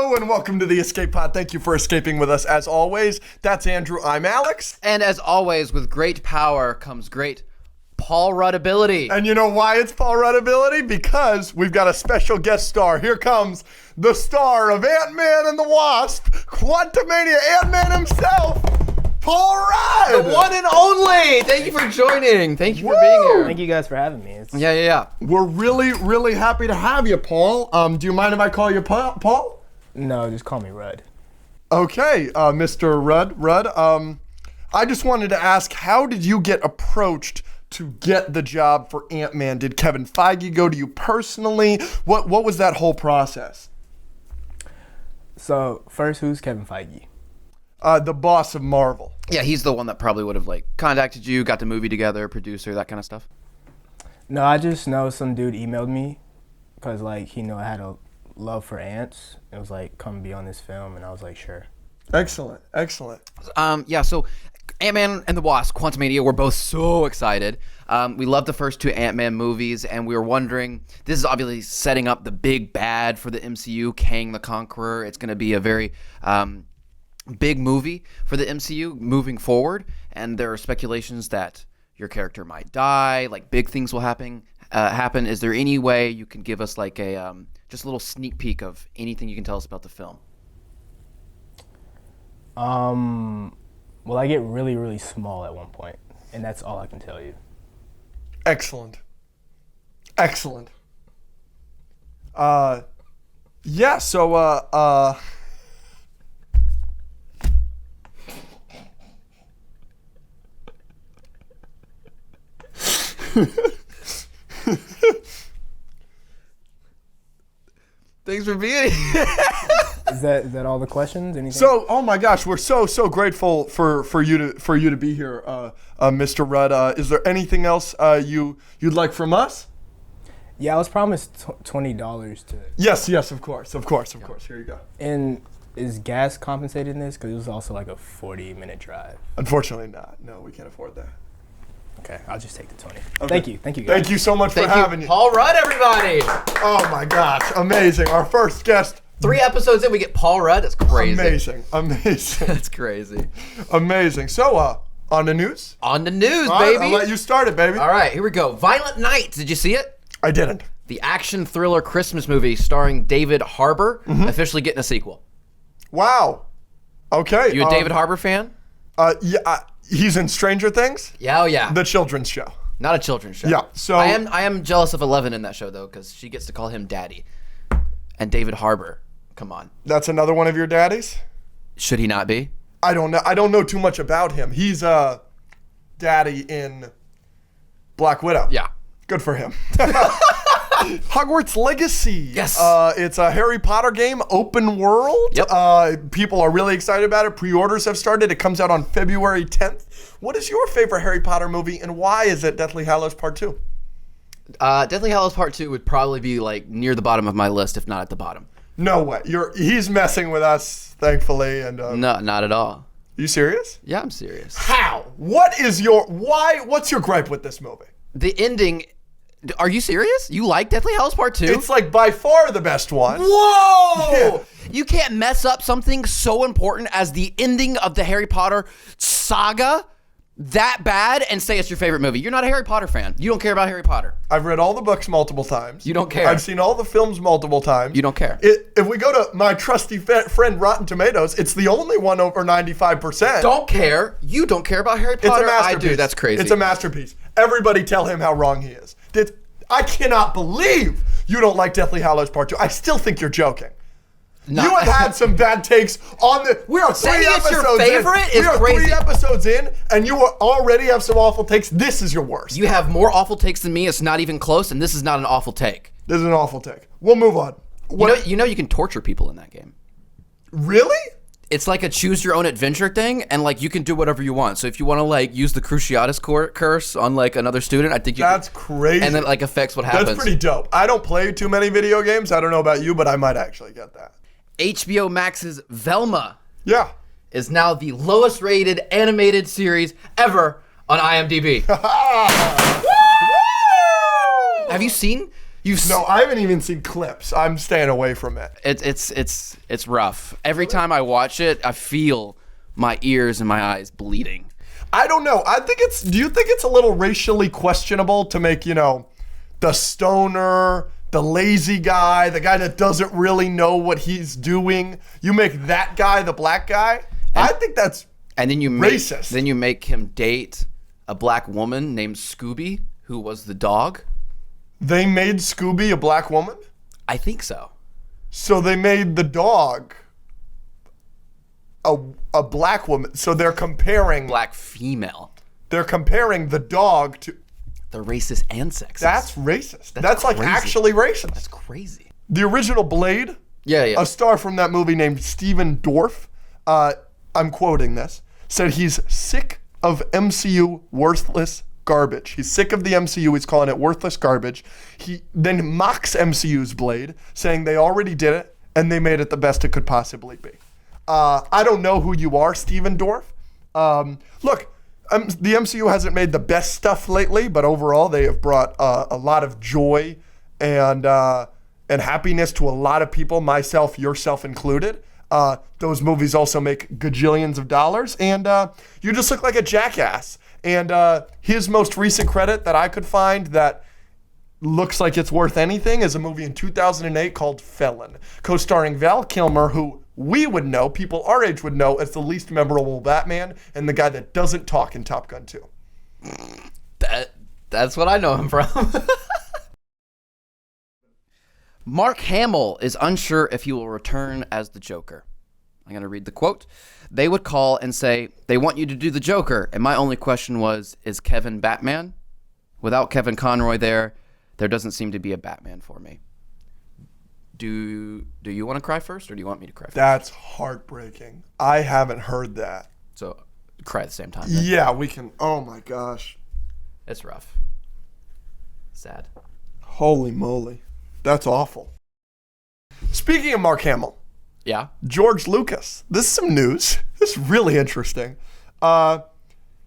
Hello and welcome to the Escape Pod. Thank you for escaping with us as always. That's Andrew, I'm Alex. And as always, with great power comes great Paul Rudd ability. And you know why it's Paul Rudd ability? Because we've got a special guest star. Here comes the star of Ant-Man and the Wasp, Quantumania Ant-Man himself, Paul Rudd! The one and only! Thank you for joining. Thank you for being here. Thank you guys for having me. Yeah. We're really happy to have you, Paul. Do you mind if I call you Paul? No, just call me Rudd. Okay, Mr. Rudd. I just wanted to ask, how did you get approached to get the job for Ant-Man? Did Kevin Feige go to you personally? What was that whole process? So, first, who's Kevin Feige? The boss of Marvel. Yeah, he's the one that probably would have contacted you, got the movie together, producer, that kind of stuff. No, I just know some dude emailed me because, he knew I had a love for ants. It was come be on this film, and I was like, sure. Excellent. So Ant-Man and the Wasp, Quantumania, we're both so excited. We love the first two Ant-Man movies, and we were wondering, this is obviously setting up the big bad for the MCU, Kang the Conqueror. It's going to be a very big movie for the MCU moving forward, and there are speculations that your character might die, big things will happen. Is there any way you can give us just a little sneak peek of anything you can tell us about the film? Well, I get really small at one point, and that's all I can tell you. Excellent. Thanks for being here. Is that all the questions? Anything? So, oh my gosh, we're so grateful for you to be here, Mr. Rudd. Is there anything else you'd like from us? Yeah, I was promised $20 to. Yes, of course. Here you go. And is gas compensated in this? Because it was also a 40-minute drive. Unfortunately not. No, we can't afford that. Okay, I'll just take the 20. Okay. Thank you, guys. Thank you so much for having you. Paul Rudd, everybody. Oh my gosh, amazing. Our first guest. 3 episodes in, we get Paul Rudd. That's crazy. Amazing. That's crazy. Amazing. So, on the news? On the news, All right, baby. I'll let you start it, baby. All right, here we go. Violent Night. Did you see it? I didn't. The action thriller Christmas movie starring David Harbour officially getting a sequel. Wow. Okay. You a David Harbour fan? Yeah, he's in Stranger Things. Yeah, oh yeah. The children's show. Not a children's show. Yeah, so I am jealous of Eleven in that show though, because she gets to call him Daddy. And David Harbour, come on. That's another one of your daddies? Should he not be? I don't know too much about him. He's daddy in Black Widow. Yeah. Good for him. Hogwarts Legacy. Yes. It's a Harry Potter game, open world. Yep. People are really excited about it. Pre-orders have started. It comes out on February 10th. What is your favorite Harry Potter movie, and why is it Deathly Hallows Part 2? Deathly Hallows Part 2 would probably be near the bottom of my list, if not at the bottom. No way. He's messing with us, thankfully. And No, not at all. You serious? Yeah, I'm serious. How? What's your gripe with this movie? The ending. Are you serious? You like Deathly Hallows Part 2? It's by far the best one. Whoa! Yeah. You can't mess up something so important as the ending of the Harry Potter saga that bad and say it's your favorite movie. You're not a Harry Potter fan. You don't care about Harry Potter. I've read all the books multiple times. You don't care. I've seen all the films multiple times. You don't care. If we go to my trusty friend Rotten Tomatoes, it's the only one over 95%. Don't care. You don't care about Harry It's Potter. a masterpiece. I do. That's crazy. It's a masterpiece. Everybody tell him how wrong he is. I cannot believe you don't like Deathly Hallows Part 2. I still think you're joking. You have had some bad takes on the. We are Saying 3 it's your episodes favorite in. is we are crazy. 3 episodes in, and you already have some awful takes. This is your worst. You have more awful takes than me. It's not even close, and this is not an awful take. This is an awful take. We'll move on. You know you can torture people in that game. Really? It's like a choose your own adventure thing, and you can do whatever you want. So if you want to use the Cruciatus curse on another student, I think you That's crazy. and then affects what happens. That's pretty dope. I don't play too many video games. I don't know about you, but I might actually get that. HBO Max's Velma Yeah. is now the lowest rated animated series ever on IMDb. Have you seen No, I haven't even seen clips. I'm staying away from it. It's rough. Every time I watch it, I feel my ears and my eyes bleeding. I don't know. Do you think it's a little racially questionable to make, the stoner, the lazy guy, the guy that doesn't really know what he's doing, you make that guy the black guy? I think that's And then racist. Then you make him date a black woman named Scooby, who was the dog. They made Scooby a black woman? I think so. So they made the dog a black woman. So they're comparing Black female. the dog to. They're racist and sexist. That's racist. That's like crazy. actually racist. That's crazy. The original Blade, Yeah. a star from that movie named Steven Dorff, I'm quoting this, said he's sick of MCU worthless garbage. He's sick of the MCU. He's calling it worthless garbage. He then mocks MCU's Blade, saying they already did it and they made it the best it could possibly be. I don't know who you are, Steven Dorff. Look, the MCU hasn't made the best stuff lately, but overall they have brought a lot of joy and happiness to a lot of people, myself, yourself included. Those movies also make gajillions of dollars, and you just look like a jackass. And his most recent credit that I could find that looks like it's worth anything is a movie in 2008 called Felon, co-starring Val Kilmer, who we would know, people our age would know, as the least memorable Batman and the guy that doesn't talk in Top Gun 2. That's what I know him from. Mark Hamill is unsure if he will return as the Joker. I'm going to read the quote. They would call and say, they want you to do the Joker. And my only question was, is Kevin Batman? Without Kevin Conroy there doesn't seem to be a Batman for me. Do you want to cry first, or do you want me to cry first? That's heartbreaking. I haven't heard that. So, cry at the same time. Then. Yeah, we can. Oh my gosh. It's rough. Sad. Holy moly. That's awful. Speaking of Mark Hamill, Yeah? George Lucas. This is some news. This is really interesting.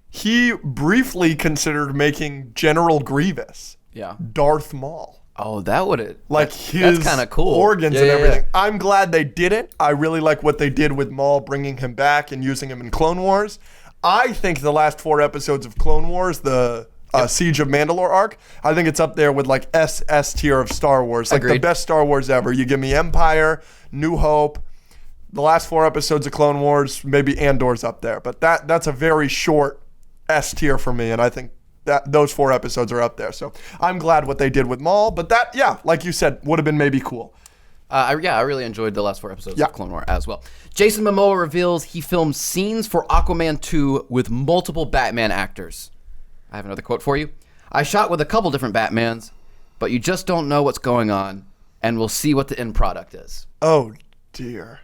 He briefly considered making General Grievous Yeah. Darth Maul. Oh, that would it. Like his that's kind of cool. organs Yeah, and yeah, everything. yeah. I'm glad they didn't. I really like what they did with Maul, bringing him back and using him in Clone Wars. I think the last 4 episodes of Clone Wars, the Siege of Mandalore arc, I think it's up there with like S tier of Star Wars. Like the Agreed. best Star Wars ever. You give me Empire, New Hope, the last 4 episodes of Clone Wars, maybe Andor's up there. But that's a very short S tier for me, and I think that those 4 episodes are up there. So I'm glad what they did with Maul, but that, yeah, like you said, would have been maybe cool. I really enjoyed the last 4 episodes Yeah. of Clone Wars as well. Jason Momoa reveals he filmed scenes for Aquaman 2 with multiple Batman actors. I have another quote for you. I shot with a couple different Batmans, but you just don't know what's going on, and we'll see what the end product is. Oh, dear.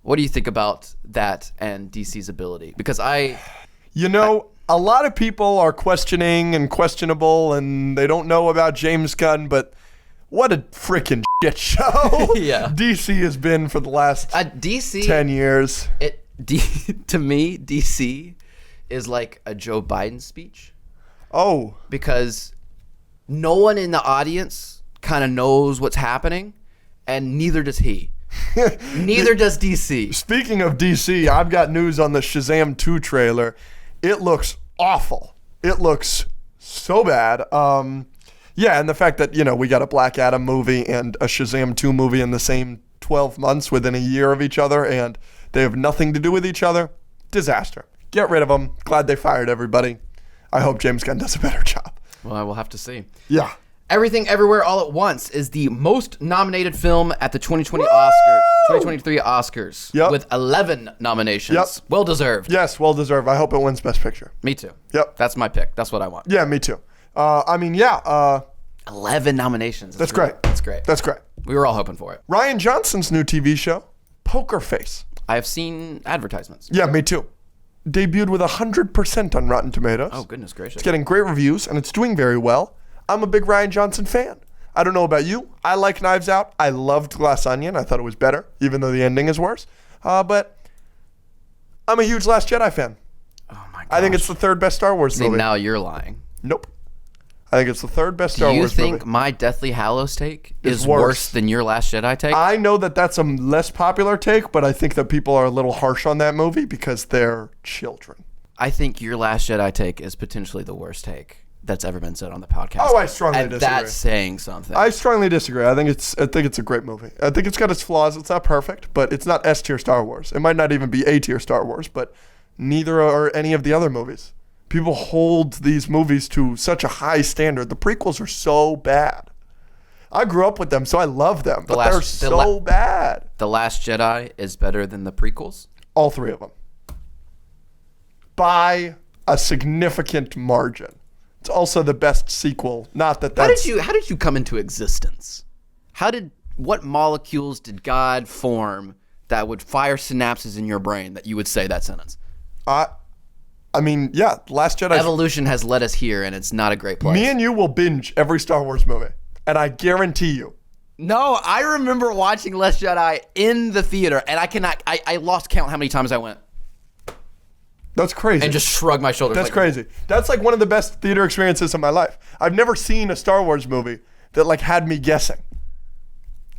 What do you think about that and DC's ability? Because A lot of people are questioning and questionable, and they don't know about James Gunn, but what a freaking shit show Yeah. DC has been for the last DC 10 years. To me, DC is like a Joe Biden speech. Oh, Because no one in the audience kind of knows what's happening, and neither does he. Neither does DC. speaking of DC, I've got news on the Shazam 2 trailer. It looks awful. It looks so bad. Yeah, and the fact that, we got a Black Adam movie and a Shazam 2 movie in the same 12 months within a year of each other, and they have nothing to do with each other. Disaster. Get rid of them. Glad they fired everybody. I hope James Gunn does a better job. Well, I will have to see. Yeah. Everything Everywhere All at Once is the most nominated film at the 2023 Oscars Yep. with 11 nominations. Yep. Well deserved. Yes, well deserved. I hope it wins Best Picture. Me too. Yep. That's my pick. That's what I want. Yeah, me too. 11 nominations. That's great. That's great. That's great. We were all hoping for it. Ryan Johnson's new TV show, Poker Face. I have seen advertisements. Yeah, me too. Debuted with 100% on Rotten Tomatoes. Oh, goodness gracious. It's getting great reviews, and it's doing very well. I'm a big Ryan Johnson fan. I don't know about you. I like Knives Out. I loved Glass Onion. I thought it was better, even though the ending is worse. But I'm a huge Last Jedi fan. Oh, my gosh. I think it's the 3rd best Star Wars See, movie. now you're lying. Nope. I think it's the third best Do Star you Wars think movie. my Deathly Hallows take is worse. worse than your Last Jedi take? I know that that's a less popular take, but I think that people are a little harsh on that movie because they're children. I think your Last Jedi take is potentially the worst take that's ever been said on the podcast. Oh, I strongly and disagree. that's saying something. I strongly disagree. I think it's a great movie. I think it's got its flaws. It's not perfect, but it's not S tier Star Wars. It might not even be A tier Star Wars, but neither are any of the other movies. People hold these movies to such a high standard. The prequels are so bad. I grew up with them, so I love them, but they're so bad. The Last Jedi is better than the prequels? All three of them. By a significant margin. It's also the best sequel. Not that that's... How did you come into existence? What molecules did God form that would fire synapses in your brain that you would say that sentence? I mean, yeah, Last Jedi... Evolution has led us here, and it's not a great place. Me and you will binge every Star Wars movie. And I guarantee you. No, I remember watching Last Jedi in the theater, and I lost count how many times I went. That's crazy. And just shrugged my shoulders. That's crazy. That's like one of the best theater experiences of my life. I've never seen a Star Wars movie that like had me guessing.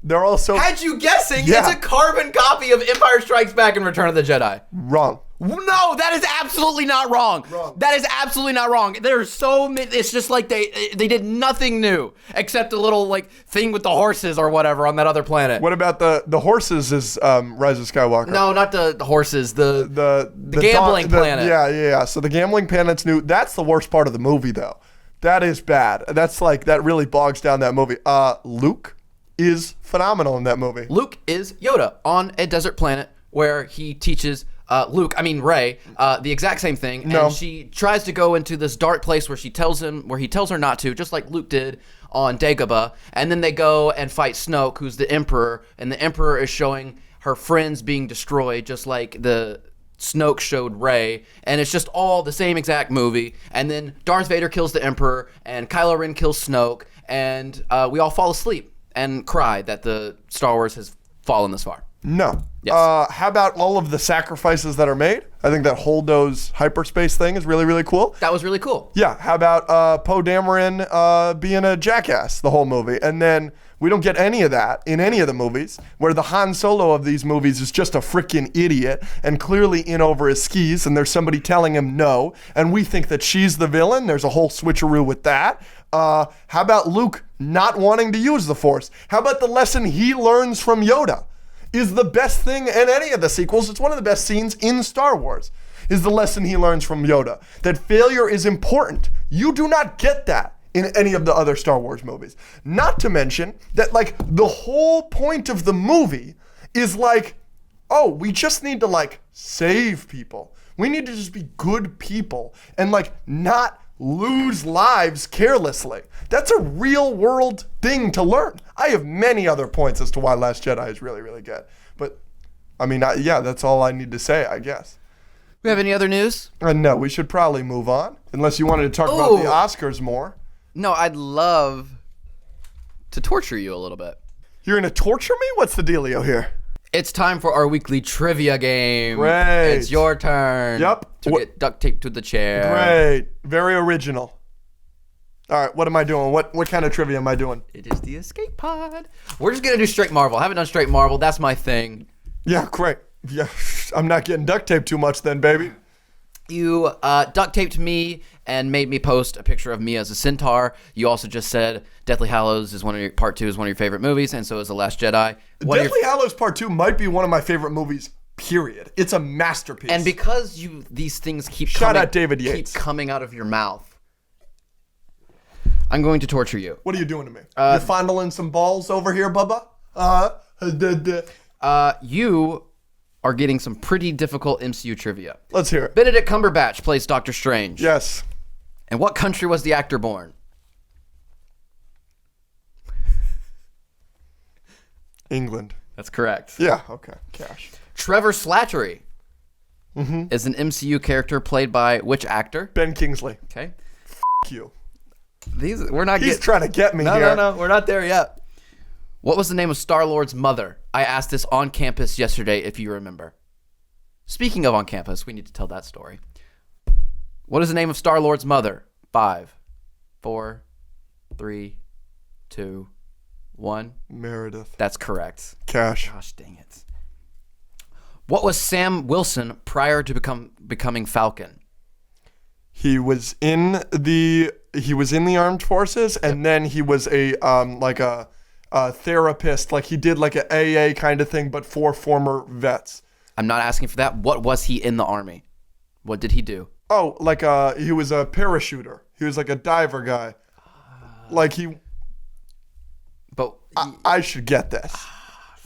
They're all so... Had you guessing? Yeah. It's a carbon copy of Empire Strikes Back and Return of the Jedi. Wrong. No, that is absolutely not wrong. That is absolutely not wrong. There's so many. It's just like they did nothing new except a little like thing with the horses or whatever on that other planet. What about the horses is Rise of Skywalker? No, not the horses. The gambling planet. Yeah. So the gambling planet's new. That's the worst part of the movie, though. That is bad. That's like, that really bogs down that movie. Luke is phenomenal in that movie. Luke is Yoda on a desert planet where he teaches Rey, the exact same thing. No. And she tries to go into this dark place where he tells her not to, just like Luke did on Dagobah. And then they go and fight Snoke, who's the Emperor, and the Emperor is showing her friends being destroyed, just like the Snoke showed Rey. And it's just all the same exact movie. And then Darth Vader kills the Emperor, and Kylo Ren kills Snoke, and we all fall asleep and cry that the Star Wars has fallen this far. No. Yes. How about all of the sacrifices that are made? I think that Holdo's hyperspace thing is really, really cool. That was really cool. Yeah. How about Poe Dameron being a jackass the whole movie? And then we don't get any of that in any of the movies, where the Han Solo of these movies is just a freaking idiot and clearly in over his skis, and there's somebody telling him no, and we think that she's the villain. There's a whole switcheroo with that. How about Luke not wanting to use the Force? How about the lesson he learns from Yoda? Is the best thing in any of the sequels. It's one of the best scenes in Star Wars, is the lesson he learns from Yoda, that failure is important. You do not get that in any of the other Star Wars movies. Not to mention that like the whole point of the movie is like, oh, we just need to like save people. We need to just be good people and like not lose lives carelessly. That's a real world thing to learn. I have many other points as to why Last Jedi is really, really good. But, I mean, yeah, that's all I need to say, I guess. We have any other news? No, we should probably move on, unless you wanted to talk about the Oscars more. No, I'd love to torture you a little bit. You're going to torture me? What's the dealio here? It's time for our weekly trivia game. Great. It's your turn. Yep. To get duct taped to the chair. Great. Very original. All right, what am I doing? What kind of trivia am I doing? It is the escape pod. We're just going to do straight Marvel. I haven't done straight Marvel. That's my thing. Yeah, great. Yeah, I'm not getting duct taped too much then, baby. You duct taped me and made me post a picture of me as a centaur. You also just said Deathly Hallows is Part 2 is one of your favorite movies, and so is The Last Jedi. Deathly Hallows Part 2 might be one of my favorite movies, period. It's a masterpiece. And because these things keep David Yates. keep coming out of your mouth, I'm going to torture you. What are you doing to me? You're fondling some balls over here, Bubba? You are getting some pretty difficult MCU trivia. Let's hear it. Benedict Cumberbatch plays Doctor Strange. Yes. In what country was the actor born? England. That's correct. Yeah, okay. Cash. Trevor Slattery is an MCU character played by which actor? Ben Kingsley. Okay. F*** you. He's trying to get me No, here. no, we're not there yet. What was the name of Star-Lord's mother? I asked this on campus yesterday, if you remember. Speaking of on campus, we need to tell that story. What is the name of Star-Lord's mother? 5, 4, 3, 2, 1. Meredith. That's correct. Cash. Gosh dang it. What was Sam Wilson prior to becoming Falcon? He was in the armed forces, and then he was a therapist. Like he did like an AA kind of thing, but for former vets. I'm not asking for that. What was he in the Army? What did he do? Oh, like he was a parachuter. He was like a diver guy. Like he. But I should get this.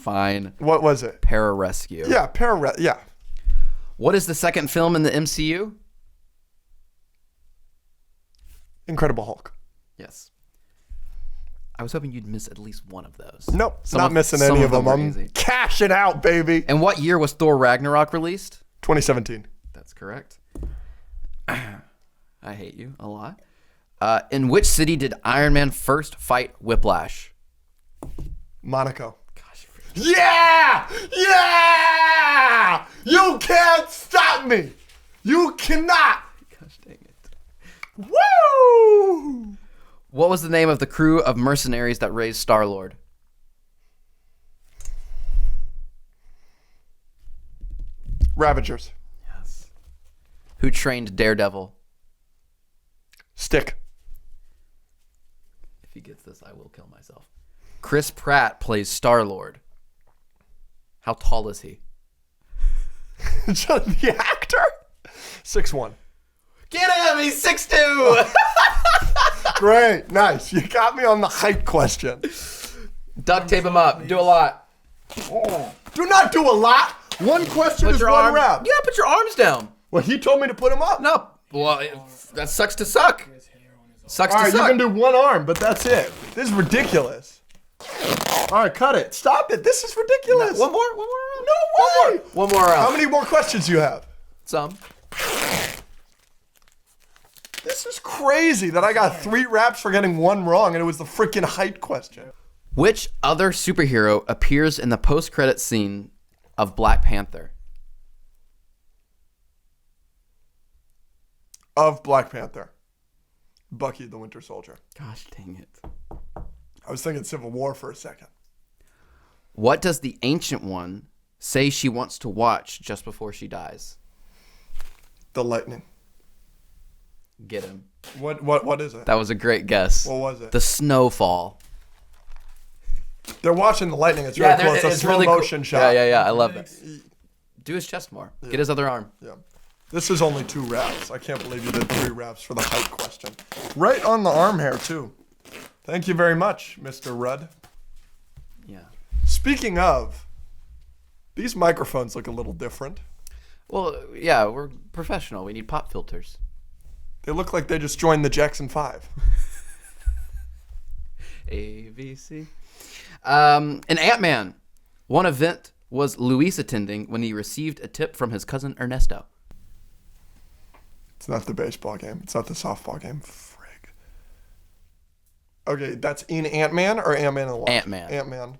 fine. What was it? Pararescue. Yeah, yeah. What is the second film in the MCU? Incredible Hulk. Yes. I was hoping you'd miss at least one of those. Nope, Some not of- missing some any of them. were I'm easy. cashing out, baby. And what year was Thor Ragnarok released? 2017. That's correct. I hate you a lot. In which city did Iron Man first fight Whiplash? Monaco. Gosh, Yeah! Yeah! You can't stop me. You cannot. gosh dang it. Woo! What was the name of the crew of mercenaries that raised Star-Lord? Ravagers. Yes. Who trained Daredevil? Stick. If he gets this, I will kill myself. Chris Pratt plays Star-Lord. How tall is he? The actor? 6'1". Get him! He's 6'2". Great. Nice. You got me on the height question. Duct tape him up. Do a lot. Do not do a lot. One question is one rep. Yeah, put your arms down. Well, he told me to put him up. No. Well, that sucks to suck. Sucks All to right, you suck. can do one arm, but that's it. This is ridiculous. All right, cut it. Stop it. This is ridiculous. One more. No way. One more round. How many more questions do you have? Some. This is crazy that I got 3 raps for getting one wrong, and it was the freaking height question. Which other superhero appears in the post-credit scene of Black Panther? Of Black Panther. Bucky the Winter Soldier. Gosh dang it. I was thinking Civil War for a second. What does the Ancient One say she wants to watch just before she dies? The lightning. Get him. What is it? That was a great guess. What was it? The snowfall. They're watching the lightning. It's really cool. It's a slow motion shot. Yeah. I love that. Do his chest more. Get his other arm. Yeah. This is only 2 raps. I can't believe you did 3 raps for the height question. Right on the arm hair, too. Thank you very much, Mr. Rudd. Yeah. Speaking of, these microphones look a little different. Well, yeah, we're professional. We need pop filters. They look like they just joined the Jackson 5. AVC. In Ant-Man, one event was Luis attending when he received a tip from his cousin Ernesto. It's not the baseball game. It's not the softball game. Frig. Okay, that's in Ant-Man or Ant-Man and the Wasp? Ant-Man. Ant-Man.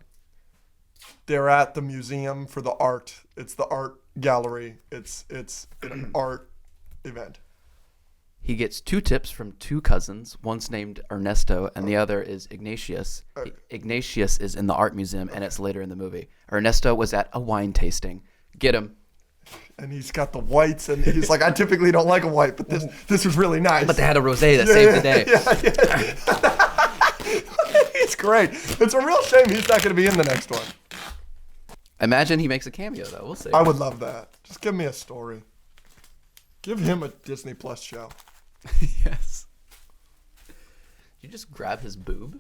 They're at the museum for the art. It's the art gallery. It's an art event. He gets 2 tips from 2 cousins. One's named Ernesto, and the other is Ignatius. Ignatius is in the art museum, and it's later in the movie. Ernesto was at a wine tasting. Get him. And he's got the whites, and he's like, I typically don't like a white, but this was really nice. But they had a rosé that saved the day. It's great. It's a real shame he's not going to be in the next one. Imagine he makes a cameo, though. We'll see. I would love that. Just give me a story. Give him a Disney Plus show. Yes. You just grab his boob?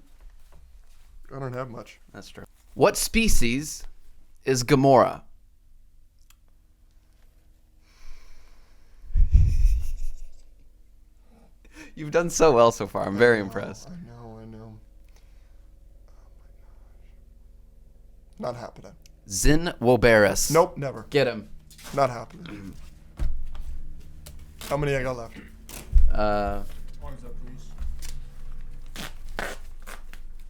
I don't have much. That's true. What species is Gamora? You've done so well so far. I'm very impressed. I know. Not happening. Zin Woberis. Nope, never. Get him. Not happening. How many I got left? Arms up, please.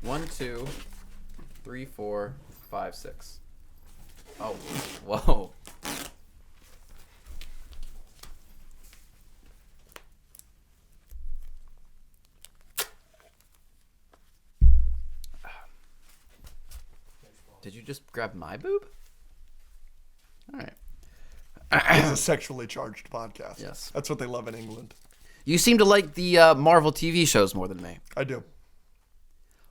1, 2, 3, 4, 5, 6. Oh, whoa. just grab my boob? All right. It's a sexually charged podcast. Yes. That's what they love in England. You seem to like the Marvel TV shows more than me. I do.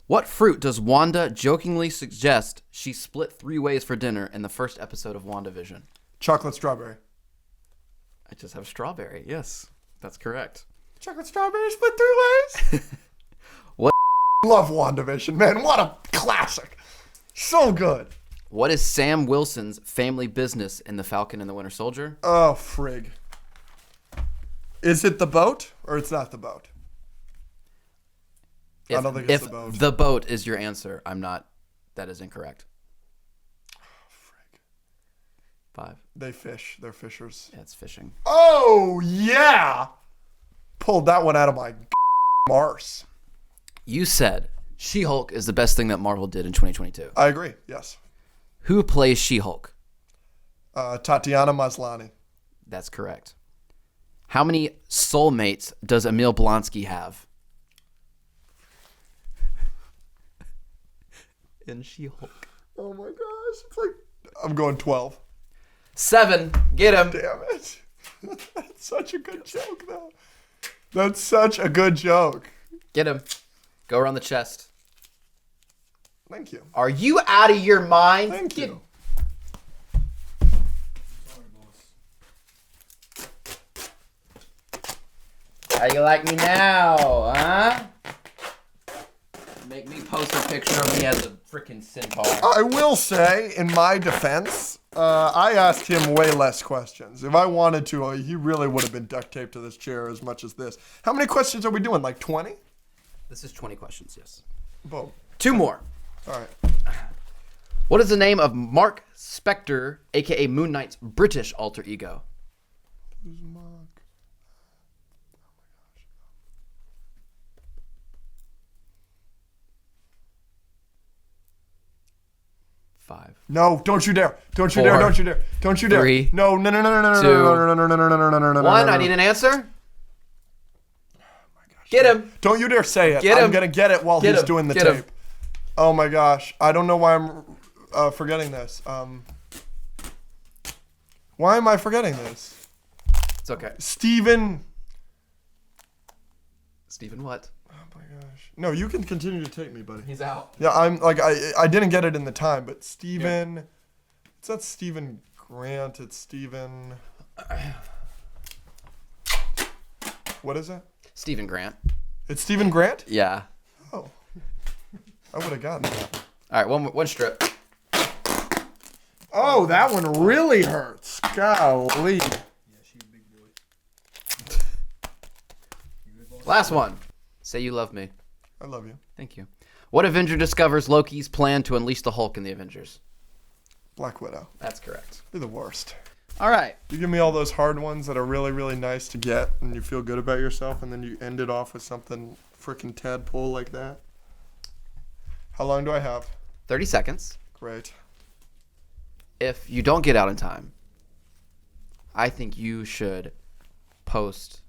What fruit does Wanda jokingly suggest she split 3 ways for dinner in the first episode of WandaVision? Chocolate strawberry. I just have strawberry. Yes, that's correct. Chocolate strawberry split 3 ways? What? Love WandaVision, man. What a classic. So good. What is Sam Wilson's family business in The Falcon and the Winter Soldier? Oh, frig. Is it the boat or it's not the boat? I don't think it's the boat. If the boat is your answer, I'm not. That is incorrect. Frig. 5. They fish. They're fishers. Yeah, it's fishing. Oh, yeah. Pulled that one out of my arse. You said She-Hulk is the best thing that Marvel did in 2022. I agree. Yes. Who plays She-Hulk? Tatiana Maslany. That's correct. How many soulmates does Emil Blonsky have? In She-Hulk. Oh my gosh. It's like, I'm going 12. 7. Get him. Damn it. That's such a good joke, though. That's such a good joke. Get him. Go around the chest. Thank you. Are you out of your mind? Thank you. How you like me now, huh? Make me post a picture of me as a freaking centaur. I will say, in my defense, I asked him way less questions. If I wanted to, he really would have been duct taped to this chair as much as this. How many questions are we doing? Like 20? This is 20 questions, yes. Boom. 2 more. All right. What is the name of Mark Spector, aka Moon Knight's British alter ego? Who's Mark? 5. No, don't you dare. Don't you 4, dare. Don't you dare. Don't you dare. 3, No, no, no, no, no, no, 2, no, no, no, no, no, no, no, no, no, 1. no, I no. need an answer. Get him. Don't you dare say it. Get I'm him. going to get it while Get he's him. doing the Get tape. him. Oh my gosh. I don't know why I'm forgetting this. Why am I forgetting this? It's okay. Steven. Stephen what? Oh my gosh. No, you can continue to take me, buddy. He's out. Yeah, I'm like I didn't get it in the time, but Steven. Yeah. It's not Steven Grant. It's Steven. What is it? Stephen Grant. It's Steven Grant? Yeah. Oh. I would have gotten that. All right, one strip. Oh, that one really hurts. Golly. Last one. Say you love me. I love you. Thank you. What Avenger discovers Loki's plan to unleash the Hulk in the Avengers? Black Widow. That's correct. You're the worst. All right. You give me all those hard ones that are really, really nice to get, and you feel good about yourself, and then you end it off with something freaking tadpole like that. How long do I have? 30 seconds. Great. If you don't get out in time, I think you should post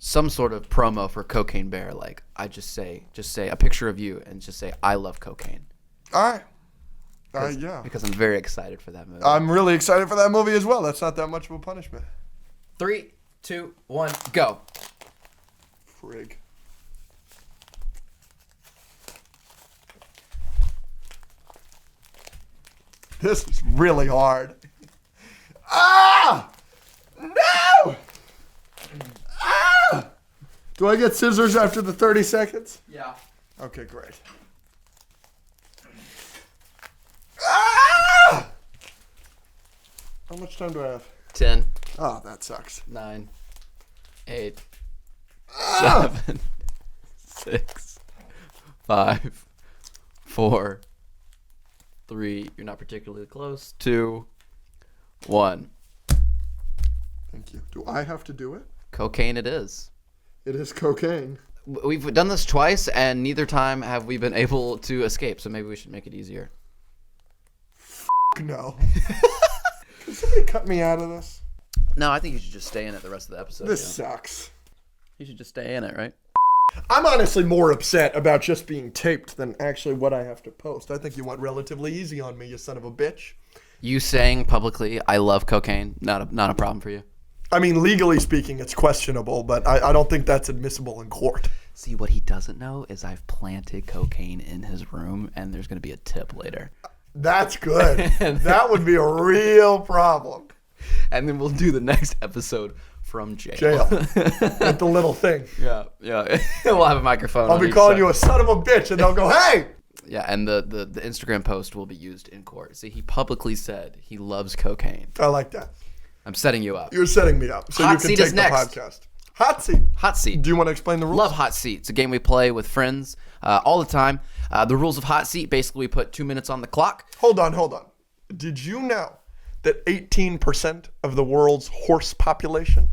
some sort of promo for Cocaine Bear. Like, just say a picture of you and just say, I love cocaine. All right. Yeah. Because I'm very excited for that movie. I'm really excited for that movie as well. That's not that much of a punishment. 3, 2, 1, go. Frig. This is really hard. Ah! No! Ah! Do I get scissors after the 30 seconds? Yeah. Okay, great. Ah! How much time do I have? 10, Oh, that sucks. 9, 8, Ah! 7, 6, 5, 4, 3. You're not particularly close. 2, 1. Thank you. Do I have to do it? Cocaine it is. It is cocaine. We've done this twice, and neither time have we been able to escape, so maybe we should make it easier. No. Can somebody cut me out of this? No, I think you should just stay in it the rest of the episode. This sucks. You should just stay in it, right? I'm honestly more upset about just being taped than actually what I have to post. I think you went relatively easy on me, you son of a bitch. You saying publicly, I love cocaine, not a problem for you. I mean, legally speaking, it's questionable, but I don't think that's admissible in court. See, what he doesn't know is I've planted cocaine in his room, and there's going to be a tip later. That's good. That would be a real problem. And then we'll do the next episode from jail. Jail. With the little thing. Yeah. We'll have a microphone. I'll be calling you a son of a bitch, and they'll go, hey! Yeah, and the Instagram post will be used in court. See, he publicly said he loves cocaine. I like that. I'm setting you up. You're setting me up so Hot you can seat take is the next. podcast. Hot seat. Hot seat. Do you want to explain the rules? Love Hot Seat. It's a game we play with friends all the time. The rules of Hot Seat, basically we put 2 minutes on the clock. Hold on. Did you know that 18% of the world's horse population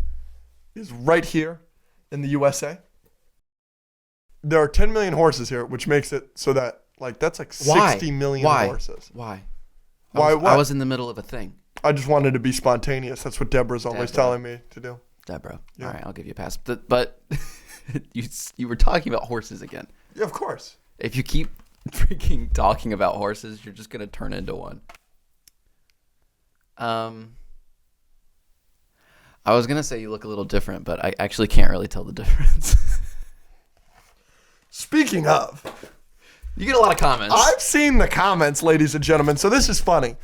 is right here in the USA? There are 10 million horses here, which makes it so that, that's like 60 million horses. Why? Why what? I was in the middle of a thing. I just wanted to be spontaneous. That's what Deborah's always telling me to do. Deborah. Yeah. All right, I'll give you a pass. But you were talking about horses again. Yeah, of course. If you keep freaking talking about horses, you're just going to turn into one. I was going to say you look a little different, but I actually can't really tell the difference. Speaking of, you get a lot of comments. I've seen the comments, ladies and gentlemen, so this is funny.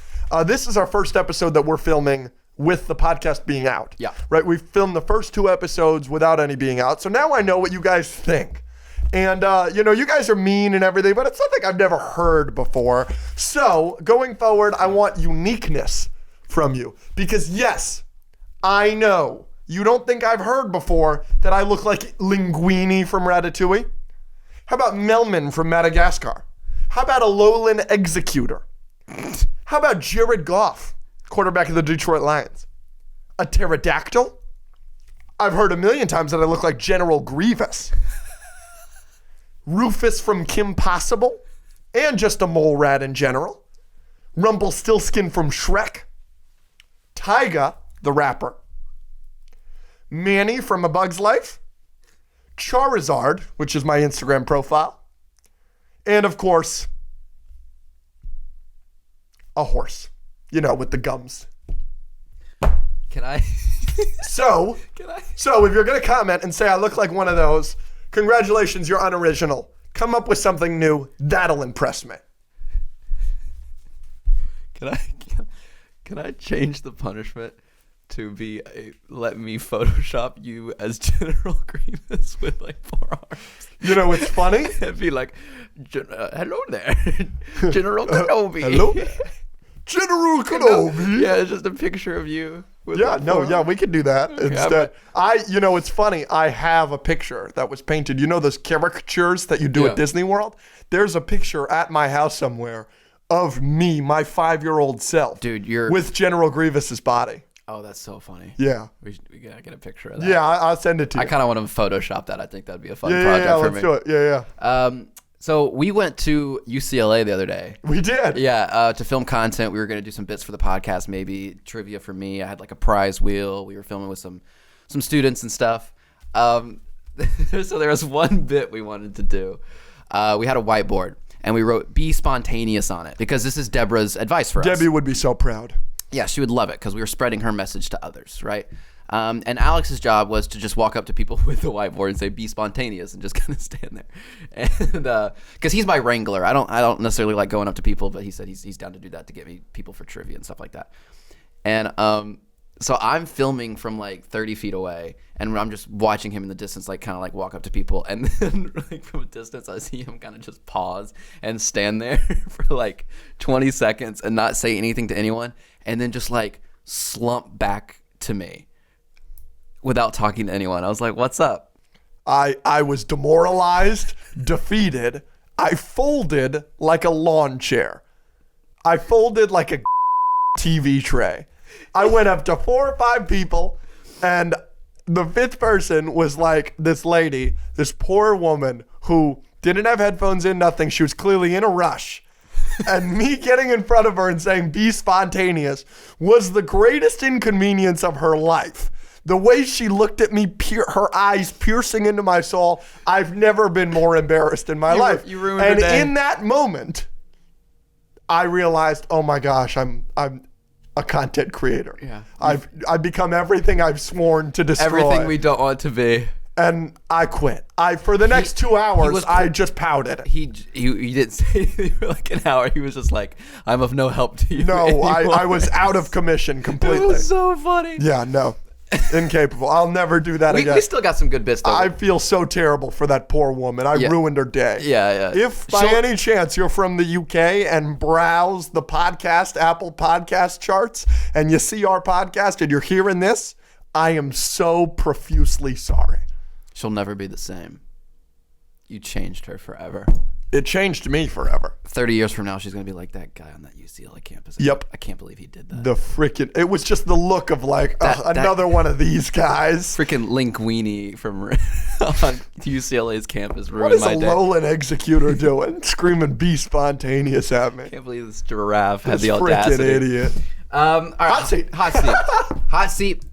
This is our first episode that we're filming with the podcast being out. Yeah. Right? We filmed the first 2 episodes without any being out, so now I know what you guys think. And, you guys are mean and everything, but it's something I've never heard before. So, going forward, I want uniqueness from you. Because, yes, I know you don't think I've heard before that I look like Linguini from Ratatouille. How about Melman from Madagascar? How about a Lowland Executor? How about Jared Goff, quarterback of the Detroit Lions? A pterodactyl? I've heard a million times that I look like General Grievous. Rufus from Kim Possible, and just a mole rat in general. Rumpelstiltskin from Shrek. Tyga, the rapper. Manny from A Bug's Life. Charizard, which is my Instagram profile. And of course, a horse, with the gums. Can I? So if you're going to comment and say I look like one of those, congratulations, you're unoriginal. Come up with something new. That'll impress me. Can I change the punishment to be let me Photoshop you as General Grievous with 4 arms? You know what's funny? It'd be like, hello there, General Kenobi. Hello there. General Kenobi. Yeah, it's just a picture of you. With we could do that instead. It's funny. I have a picture that was painted. You know those caricatures that you do at Disney World? There's a picture at my house somewhere of me, my 5-year-old self. Dude, you're with General Grievous's body. Oh, that's so funny. Yeah. We gotta get a picture of that. Yeah, I'll send it to you. I kind of want to Photoshop that. I think that'd be a fun project for let's me. do it. Yeah. So we went to UCLA the other day. We did. Yeah, to film content. We were going to do some bits for the podcast, maybe trivia for me. I had a prize wheel. We were filming with some students and stuff. So there was one bit we wanted to do. We had a whiteboard, and we wrote, "Be spontaneous" on it, because this is Deborah's advice for us. Debbie would be so proud. Yeah, she would love it, because we were spreading her message to others, right? And Alex's job was to just walk up to people with the whiteboard and say, "Be spontaneous," and just kind of stand there. And because he's my wrangler, I don't necessarily like going up to people, but he said he's down to do that to get me people for trivia and stuff like that. And so I'm filming from 30 feet away, and I'm just watching him in the distance, kind of walk up to people, and then from a distance I see him kind of just pause and stand there for 20 seconds and not say anything to anyone, and then just slump back to me without talking to anyone. I was like, "What's up?" I was demoralized, defeated. I folded like a lawn chair. I folded like a TV tray. I went up to 4 or 5 people, and the 5th person was this lady, this poor woman who didn't have headphones in, nothing. She was clearly in a rush. And me getting in front of her and saying, "Be spontaneous," was the greatest inconvenience of her life. The way she looked at me, her eyes piercing into my soul, I've never been more embarrassed in my life. You ruined her day. And in that moment, I realized, oh my gosh, I'm a content creator. Yeah. I've become everything I've sworn to destroy. Everything we don't want to be. And I quit. For the next 2 hours, I just pouted. He didn't say anything for like an hour. He was just like, I'm of no help to you. No, anymore. I was out of commission completely. It was so funny. Yeah, no. Incapable. I'll never do that again. We still got some good bits though. I feel so terrible for that poor woman. I ruined her day. Yeah. If by any chance you're from the UK and browse the Apple Podcast charts, and you see our podcast and you're hearing this, I am so profusely sorry. She'll never be the same. You changed her forever. It changed me forever. 30 years from now, she's going to be like that guy on that UCLA campus. Yep. I can't believe he did that. It was just the look of like, another one of these guys. Freaking Linguini from on UCLA's campus What ruined is my a day. Lowland executor doing? Screaming "Be spontaneous" at me. Can't believe this giraffe had This the audacity. freaking idiot. All right, Hot seat. Hot seat.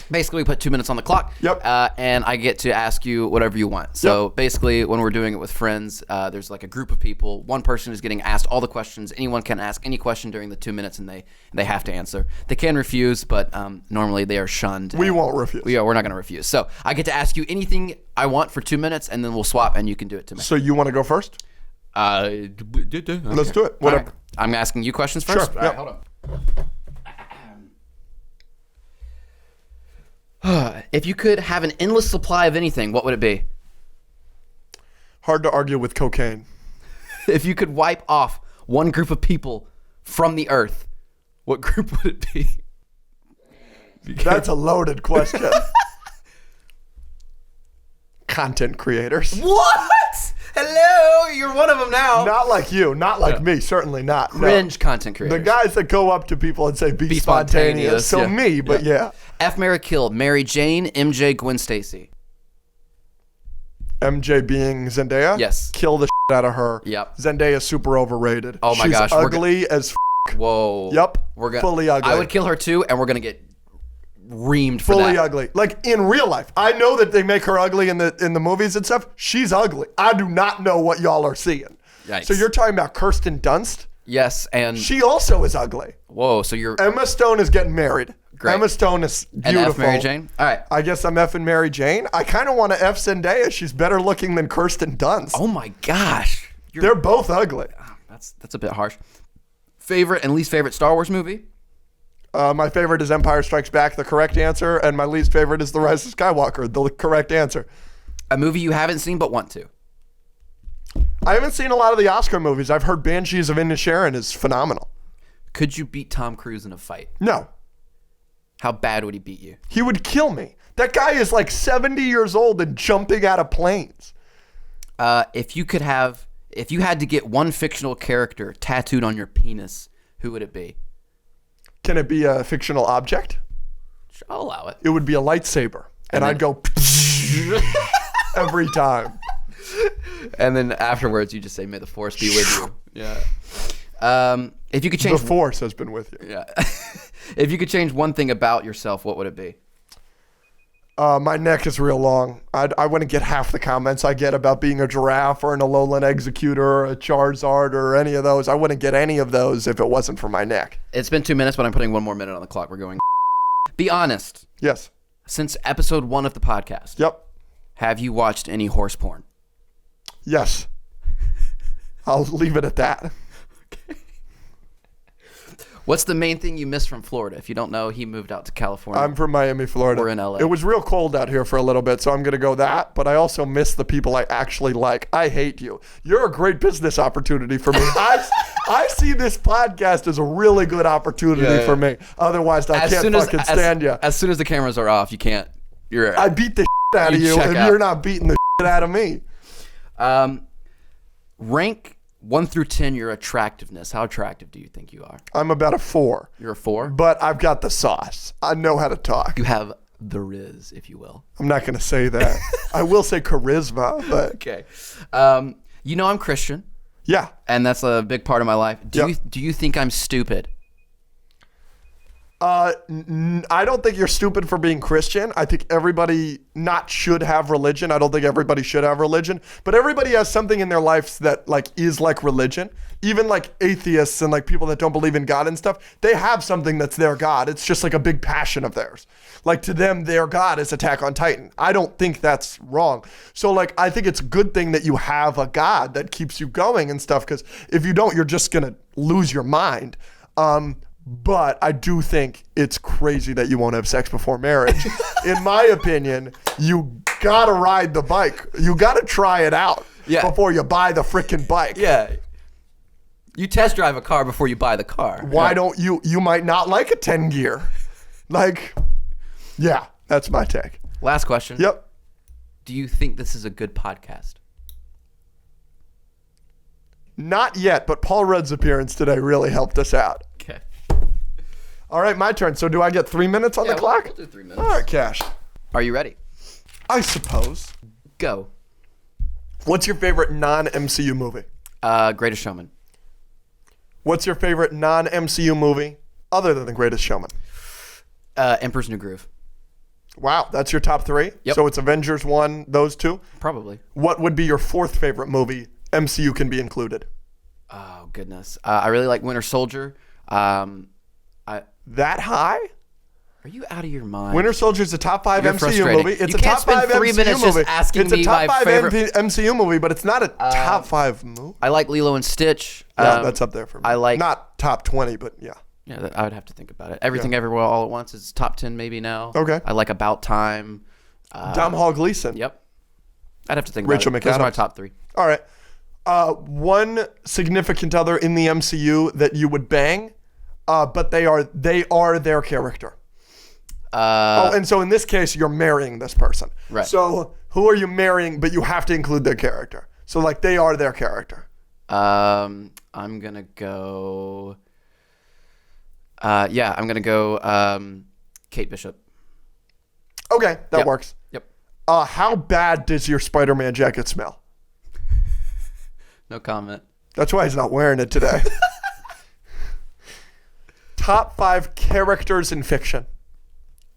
Basically, we put 2 minutes on the clock. Yep. And I get to ask you whatever you want. So basically, when we're doing it with friends, there's like a group of people. One person is getting asked all the questions. Anyone can ask any question during the 2 minutes, and they have to answer. They can refuse, but normally they are shunned. We won't refuse. We're not going to refuse. So I get to ask you anything I want for 2 minutes, and then we'll swap, and you can do it to me. So you want to go first? Okay. Let's do it. Whatever. All right. I'm asking you questions first. Sure. All right, Yep. hold on. If you could have an endless supply of anything, what would it be? Hard to argue with cocaine. If you could wipe off one group of people from the earth, what group would it be? That's a loaded question. Content creators. What? Hello, you're one of them now. Not like you. Not like me. Certainly not. No. Cringe content creators. The guys that go up to people and say, be spontaneous. So yeah. me, but yeah. F, Mary, kill. Mary Jane, MJ, Gwen Stacy. MJ being Zendaya? Yes. Kill the shit out of her. Yep. Zendaya's super overrated. Oh my She's gosh. ugly as Whoa. Yep. We're Fully ugly. I would kill her too, and we're going to get reamed for Fully that. ugly. Like in real life. I know that they make her ugly in the movies and stuff. She's ugly. I do not know what y'all are seeing. Yikes. So you're talking about Kirsten Dunst? Yes, and She also is ugly. whoa, so you're Emma Stone is getting married. Great. Emma Stone is an beautiful. F Mary Jane. All right. I guess I'm effing Mary Jane. I kind of want to F Zendaya. She's better looking than Kirsten Dunst. Oh my gosh, They're both ugly. that's a bit harsh. Favorite and least favorite Star Wars movie? My favorite is Empire Strikes Back, the correct answer, and my least favorite is The Rise of Skywalker, the correct answer. A movie you haven't seen but want to? I haven't seen a lot of the Oscar movies. I've heard Banshees of Inisherin is phenomenal. Could you beat Tom Cruise in a fight? No, How bad would he beat you? he would kill me. That guy is like 70 years old and jumping out of planes. If you had to get one fictional character tattooed on your penis, who would it be? Can it be a fictional object? Sure, I'll allow it. It would be a lightsaber. And I'd go every time. And then afterwards, you just say, "May the force be with you." Yeah. If you could change, The Force has been with you. yeah. If you could change one thing about yourself, what would it be? My neck is real long. I wouldn't get half the comments I get about being a giraffe or an Alolan Executor or a Charizard or any of those. I wouldn't get any of those if it wasn't for my neck. It's been 2 minutes, but I'm putting one more minute on the clock. We're going. Be honest. Yes. Since episode 1 of the podcast, Yep. have you watched any horse porn? Yes. I'll leave it at that. What's the main thing you miss from Florida? If you don't know, he moved out to California. I'm from Miami, Florida. We're in LA. It was real cold out here for a little bit, so I'm going to go that. But I also miss the people I actually like. I hate you. You're a great business opportunity for me. I see this podcast as a really good opportunity for me. Otherwise, I can't fucking stand you. As soon as the cameras are off, you can't. I beat the shit out of You you check if out. you're not beating the shit out of me. Rank 1 through 10 your attractiveness. How attractive do you think you are? I'm about a 4, You're a 4? but I've got the sauce. I know how to talk. You have the riz, if you will. I'm not going to say that. I will say charisma, but Okay. You know I'm Christian, yeah. and that's a big part of my life. Yep. Do you think I'm stupid? I don't think you're stupid for being Christian. I think everybody not should have religion. I don't think everybody should have religion, but everybody has something in their lives that like is like religion. Even like atheists and like people that don't believe in God and stuff, they have something that's their God. It's just like a big passion of theirs. Like to them, their God is Attack on Titan. I don't think that's wrong. So like, I think it's a good thing that you have a God that keeps you going and stuff. Because if you don't, you're just gonna lose your mind. But I do think it's crazy that you won't have sex before marriage. In my opinion, you gotta ride the bike. You gotta try it out before you buy the freaking bike. Yeah. You test drive a car before you buy the car. Why don't you? You might not like a 10 gear. Like, yeah, that's my take. Last question. Yep. Do you think this is a good podcast? Not yet, but Paul Rudd's appearance today really helped us out. Okay. All right, my turn. So do I get 3 minutes on the clock? We'll do 3 minutes. All right, Cash. Are you ready? I suppose. Go. What's your favorite non-MCU movie? Greatest Showman. What's your favorite non-MCU movie other than The Greatest Showman? Emperor's New Groove. Wow, that's your top three? Yep. So it's Avengers 1, those two? Probably. What would be your fourth favorite movie? MCU can be included. Oh, goodness. I really like Winter Soldier. That high? Are you out of your mind? Winter Soldier is a top 5 You're MCU frustrating. movie. It's You a can't top spend 5 3 MCU minutes just movie. asking it's a me top my 5 favorite- MCU movie, but it's not a top 5 movie. I like Lilo and Stitch. Yeah, that's up there for me. I like- not top 20, but yeah. Yeah, I would have to think about it. Everything Everywhere All at Once is top 10 maybe now. Okay. I like About Time. Dom Hall Gleason. Yep. I'd have to think Rachel about it. Those are my McAdams. top 3. All right. One significant other in the MCU that you would bang, but they are their character. And so in this case, you're marrying this person. Right. So who are you marrying, but you have to include their character. So like they are their character. I'm going to go... I'm going to go Kate Bishop. Okay, that Yep. works. Yep. How bad does your Spider-Man jacket smell? No comment. That's why he's not wearing it today. Top 5 characters in fiction.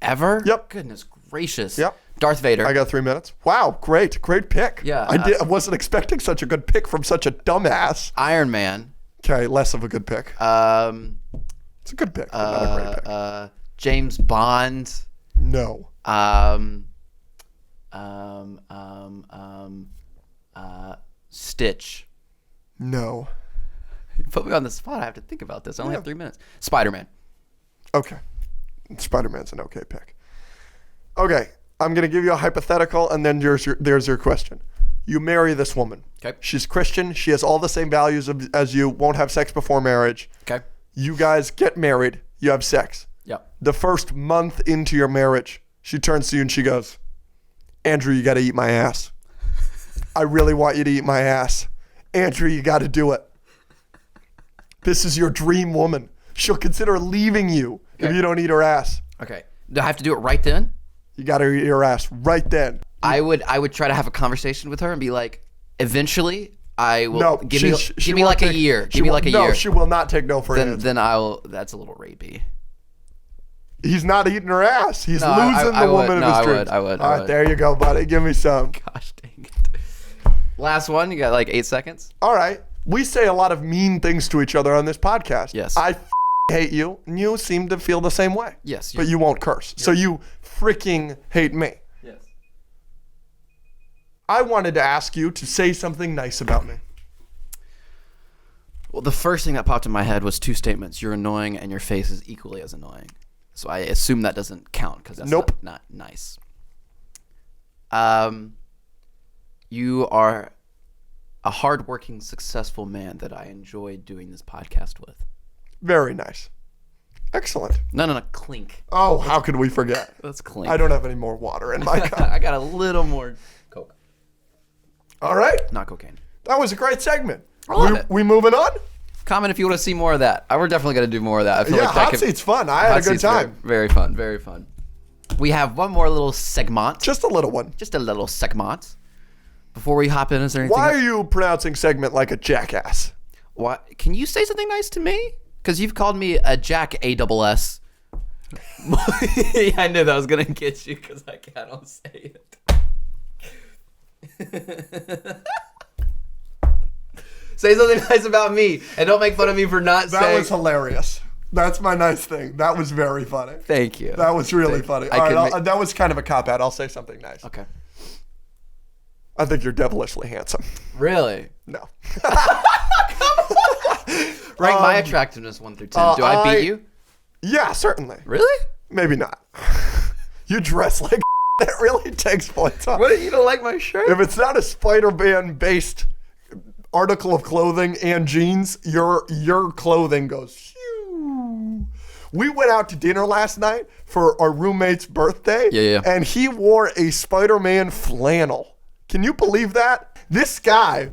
Ever? Yep. Goodness gracious. Yep. Darth Vader. I got 3 minutes. Wow, great pick. Yeah, I wasn't expecting such a good pick from such a dumbass. Iron Man. Okay, less of a good pick. It's a good pick, but not a great pick. James Bond. No. Stitch. No. You put me on the spot. I have to think about this. I only have 3 minutes. Spider-Man. Okay. Spider-Man's an okay pick. Okay, I'm going to give you a hypothetical, and then there's your question. You marry this woman. Okay. She's Christian. She has all the same values as you. Won't have sex before marriage. Okay. You guys get married. You have sex. Yep. The first month into your marriage, she turns to you and she goes, Andrew, you got to eat my ass. I really want you to eat my ass. Andrew, you got to do it. This is your dream woman. She'll consider leaving you if you don't eat her ass. Okay. Do I have to do it right then? You got to eat her ass right then. I would try to have a conversation with her and be like, eventually I will No, give she me won't like a take- year. she Give me won't- like a year. No, she will not take no for an answer. Then I'll. That's a little rapey. He's not eating her ass. He's No, I- losing I the would. woman No, of his I would. dreams. I would. All right, there you go, buddy. Give me some. Gosh dang it. Last one. You got like 8 seconds. All right. We say a lot of mean things to each other on this podcast. Yes. I hate you, and you seem to feel the same way. Yes. But you won't curse. So you freaking hate me. Yes. I wanted to ask you to say something nice about me. Well, the first thing that popped in my head was 2 statements. You're annoying, and your face is equally as annoying. So I assume that doesn't count because that's Nope. not nice. You are a hardworking, successful man that I enjoy doing this podcast with. Very nice. Excellent. No, clink. Oh, how could we forget? Let's clink. I don't have any more water in my cup. I got a little more coke, All right. not cocaine. That was a great segment. I love it. We moving on? Comment if you want to see more of that. We're definitely going to do more of that. I feel Yeah, like that hot could, seat's fun. I had hot a good seat's time. Very fun, very fun. We have one more little segment. Just a little one. Just a little segment. Before we hop in, is there anything? Why are you pronouncing segment like a jackass? Why? Can you say something nice to me? Because you've called me a Jack ASS. I knew that was gonna get you because I can't say it. Say something nice about me, and don't make fun of me for not That saying. was hilarious. That's my nice thing. That was very funny. Thank you. That was really funny. I All can right, make- that was kind of a cop out. I'll say something nice. Okay. I think you're devilishly handsome. Really? No. Rank my attractiveness 1 through 10. Do I beat you? Yeah, certainly. Really? Maybe not. You dress like that really takes points off. What? You don't like my shirt? If it's not a Spider-Man based article of clothing and jeans, your clothing goes phew. We went out to dinner last night for our roommate's birthday. Yeah. And he wore a Spider-Man flannel. Can you believe that? This guy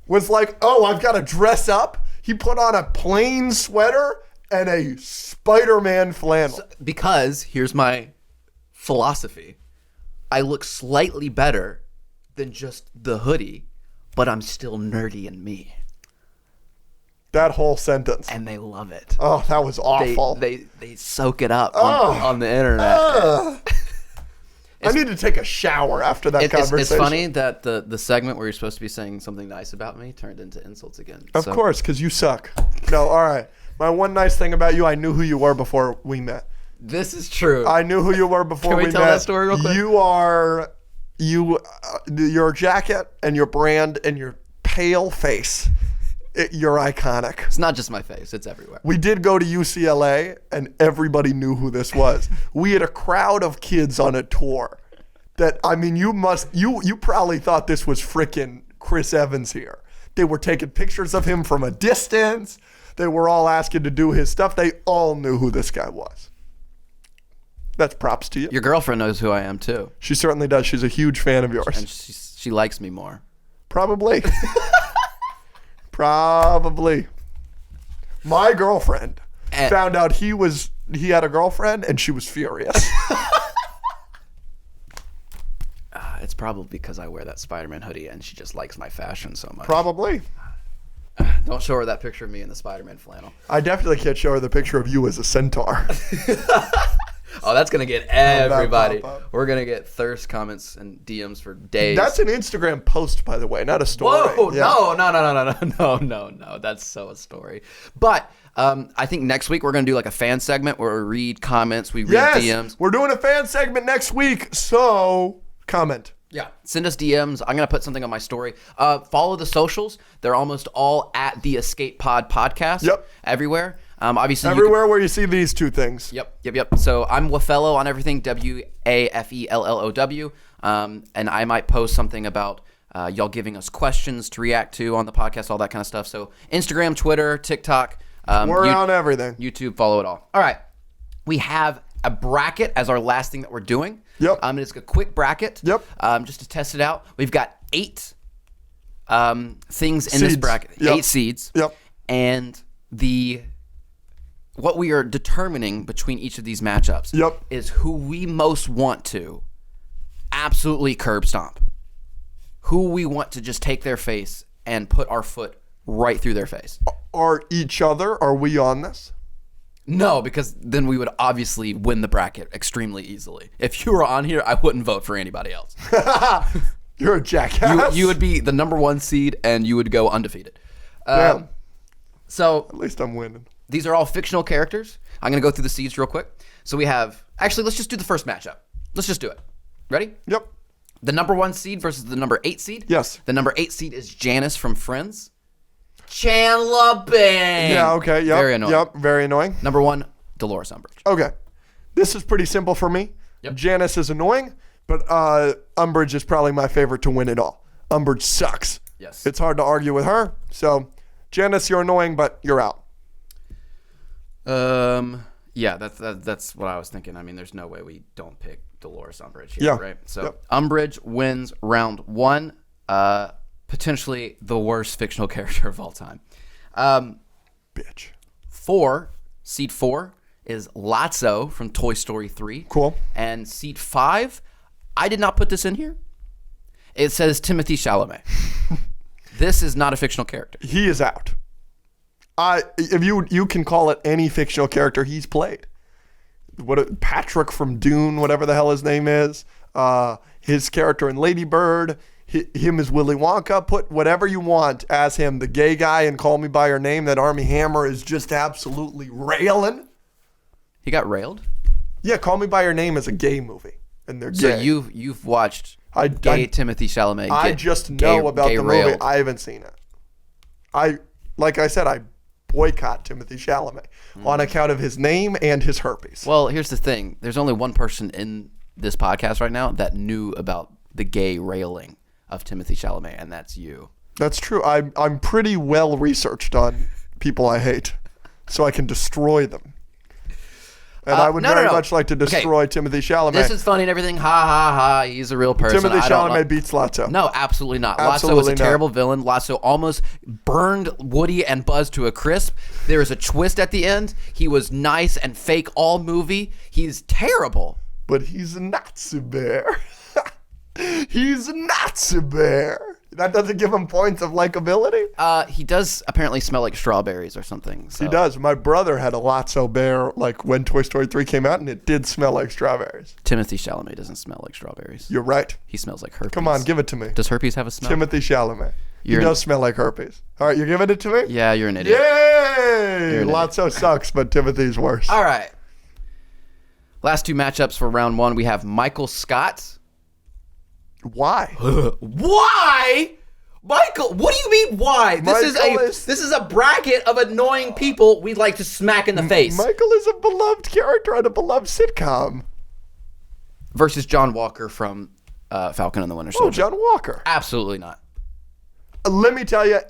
was like, oh, I've got to dress up. He put on a plain sweater and a Spider-Man flannel. Because here's my philosophy. I look slightly better than just the hoodie, but I'm still nerdy in me. That whole sentence. And they love it. Oh, that was awful. They soak it up on the internet. I need to take a shower after that It's conversation. funny that the segment where you're supposed to be saying something nice about me turned into insults again. Of course, because you suck. No, all right. My one nice thing about you, I knew who you were before we met. This is true. I knew who you were before Can we we tell met. that story real quick? Your jacket and your brand and your pale face. You're iconic. It's not just my face; it's everywhere. We did go to UCLA, and everybody knew who this was. We had a crowd of kids on a tour. That I mean, you probably thought this was frickin' Chris Evans here. They were taking pictures of him from a distance. They were all asking to do his stuff. They all knew who this guy was. That's props to you. Your girlfriend knows who I am too, She certainly does. She's a huge fan of yours. and she likes me more. Probably. Probably. My girlfriend And- found out he had a girlfriend and she was furious. It's probably because I wear that Spider-Man hoodie, and she just likes my fashion so much. Probably. Don't show her that picture of me in the Spider-Man flannel. I definitely can't show her the picture of you as a centaur. Oh, that's gonna get everybody. pop up. We're gonna get thirst comments and DMs for days. That's an Instagram post, by the way, not a story. Whoa! Yeah. No! That's so a story. But I think next week we're gonna do like a fan segment where we read comments, we read Yes, DMs. we're doing a fan segment next week, so comment. Yeah. Send us DMs. I'm gonna put something on my story. Follow the socials. They're almost all at the Escape Pod podcast. Yep. Everywhere. Obviously you can- Everywhere where you see these two things. Yep. So I'm Wafello on everything, WAFELLOW. And I might post something about y'all giving us questions to react to on the podcast, all that kind of stuff. So Instagram, Twitter, TikTok, We're on everything. YouTube, follow it all. All right. We have a bracket as our last thing that we're doing. Yep. It's a quick bracket. Yep. Just to test it out. We've got 8 things in this Seeds. bracket. Yep. 8 seeds. Yep. And what we are determining between each of these matchups Yep. is who we most want to absolutely curb stomp. Who we want to just take their face and put our foot right through their face. Are each other, are we on this? No, because then we would obviously win the bracket extremely easily. If you were on here, I wouldn't vote for anybody else. You're a jackass. You would be the number 1 seed and you would go undefeated. Damn. So At least I'm winning. these are all fictional characters. I'm going to go through the seeds real quick. So we have, actually, let's just do the first matchup. Let's just do it. Ready? Yep. The number 1 seed versus the number 8 seed. Yes. The number 8 seed is Janice from Friends. Chandler Bing. Yeah, okay. Yep. Very annoying. Yep. Very annoying. Number 1, Dolores Umbridge. Okay. This is pretty simple for me. Yep. Janice is annoying, but Umbridge is probably my favorite to win it all. Umbridge sucks. Yes. It's hard to argue with her. So, Janice, you're annoying, but you're out. Yeah, that's what I was thinking. I mean, there's no way we don't pick Dolores Umbridge here, Yeah. right? So Yep. Umbridge wins round 1. Potentially the worst fictional character of all time. Bitch. 4, seat 4 is Lotso from Toy Story 3. Cool. And seat 5, I did not put this in here. It says Timothy Chalamet. This is not a fictional character. He is out. If you can call it any fictional character he's played. Patrick from Dune, whatever the hell his name is. His character in Lady Bird. Him as Willy Wonka. Put whatever you want as him. The gay guy in Call Me By Your Name that Armie Hammer is just absolutely railing. He got railed. Yeah, Call Me By Your Name is a gay movie, and they're So gay. you've watched I Timothy Chalamet. I just know about the movie. railed. I haven't seen it. Like I said, I boycott Timothy Chalamet on account of his name and his herpes. Well, here's the thing. There's only one person in this podcast right now that knew about the gay railing of Timothy Chalamet, and that's you. That's true. I'm pretty well researched on people I hate, so I can destroy them. And I would very much like to destroy Timothy Chalamet. This is funny and everything. Ha ha ha. He's a real person. Timothy I don't Chalamet beats Lotso. No, absolutely not. Lotso was Absolutely a not. terrible villain. Lotso almost burned Woody and Buzz to a crisp. There was a twist at the end. He was nice and fake all movie. He's terrible. But he's a Nazi bear. He's a Nazi bear. That doesn't give him points of likability. He does apparently smell like strawberries or something. So. He does. My brother had a Lotso bear like when Toy Story 3 came out, and it did smell like strawberries. Timothy Chalamet doesn't smell like strawberries. You're right. He smells like herpes. Come on, give it to me. Does herpes have a smell? Timothy Chalamet. He You're an- does smell like herpes. All right, you're giving it to me? Yeah, you're an idiot. Yay! You're an Lotso sucks, but Timothy's worse. All right. Last two matchups for round one. We have Michael Scott. Why? Why? Michael, what do you mean why? This is a bracket of annoying people we'd like to smack in the face. Michael is a beloved character on a beloved sitcom. Versus John Walker from Falcon and the Winter Oh, Soldier. John Walker. Absolutely not. Let me tell you,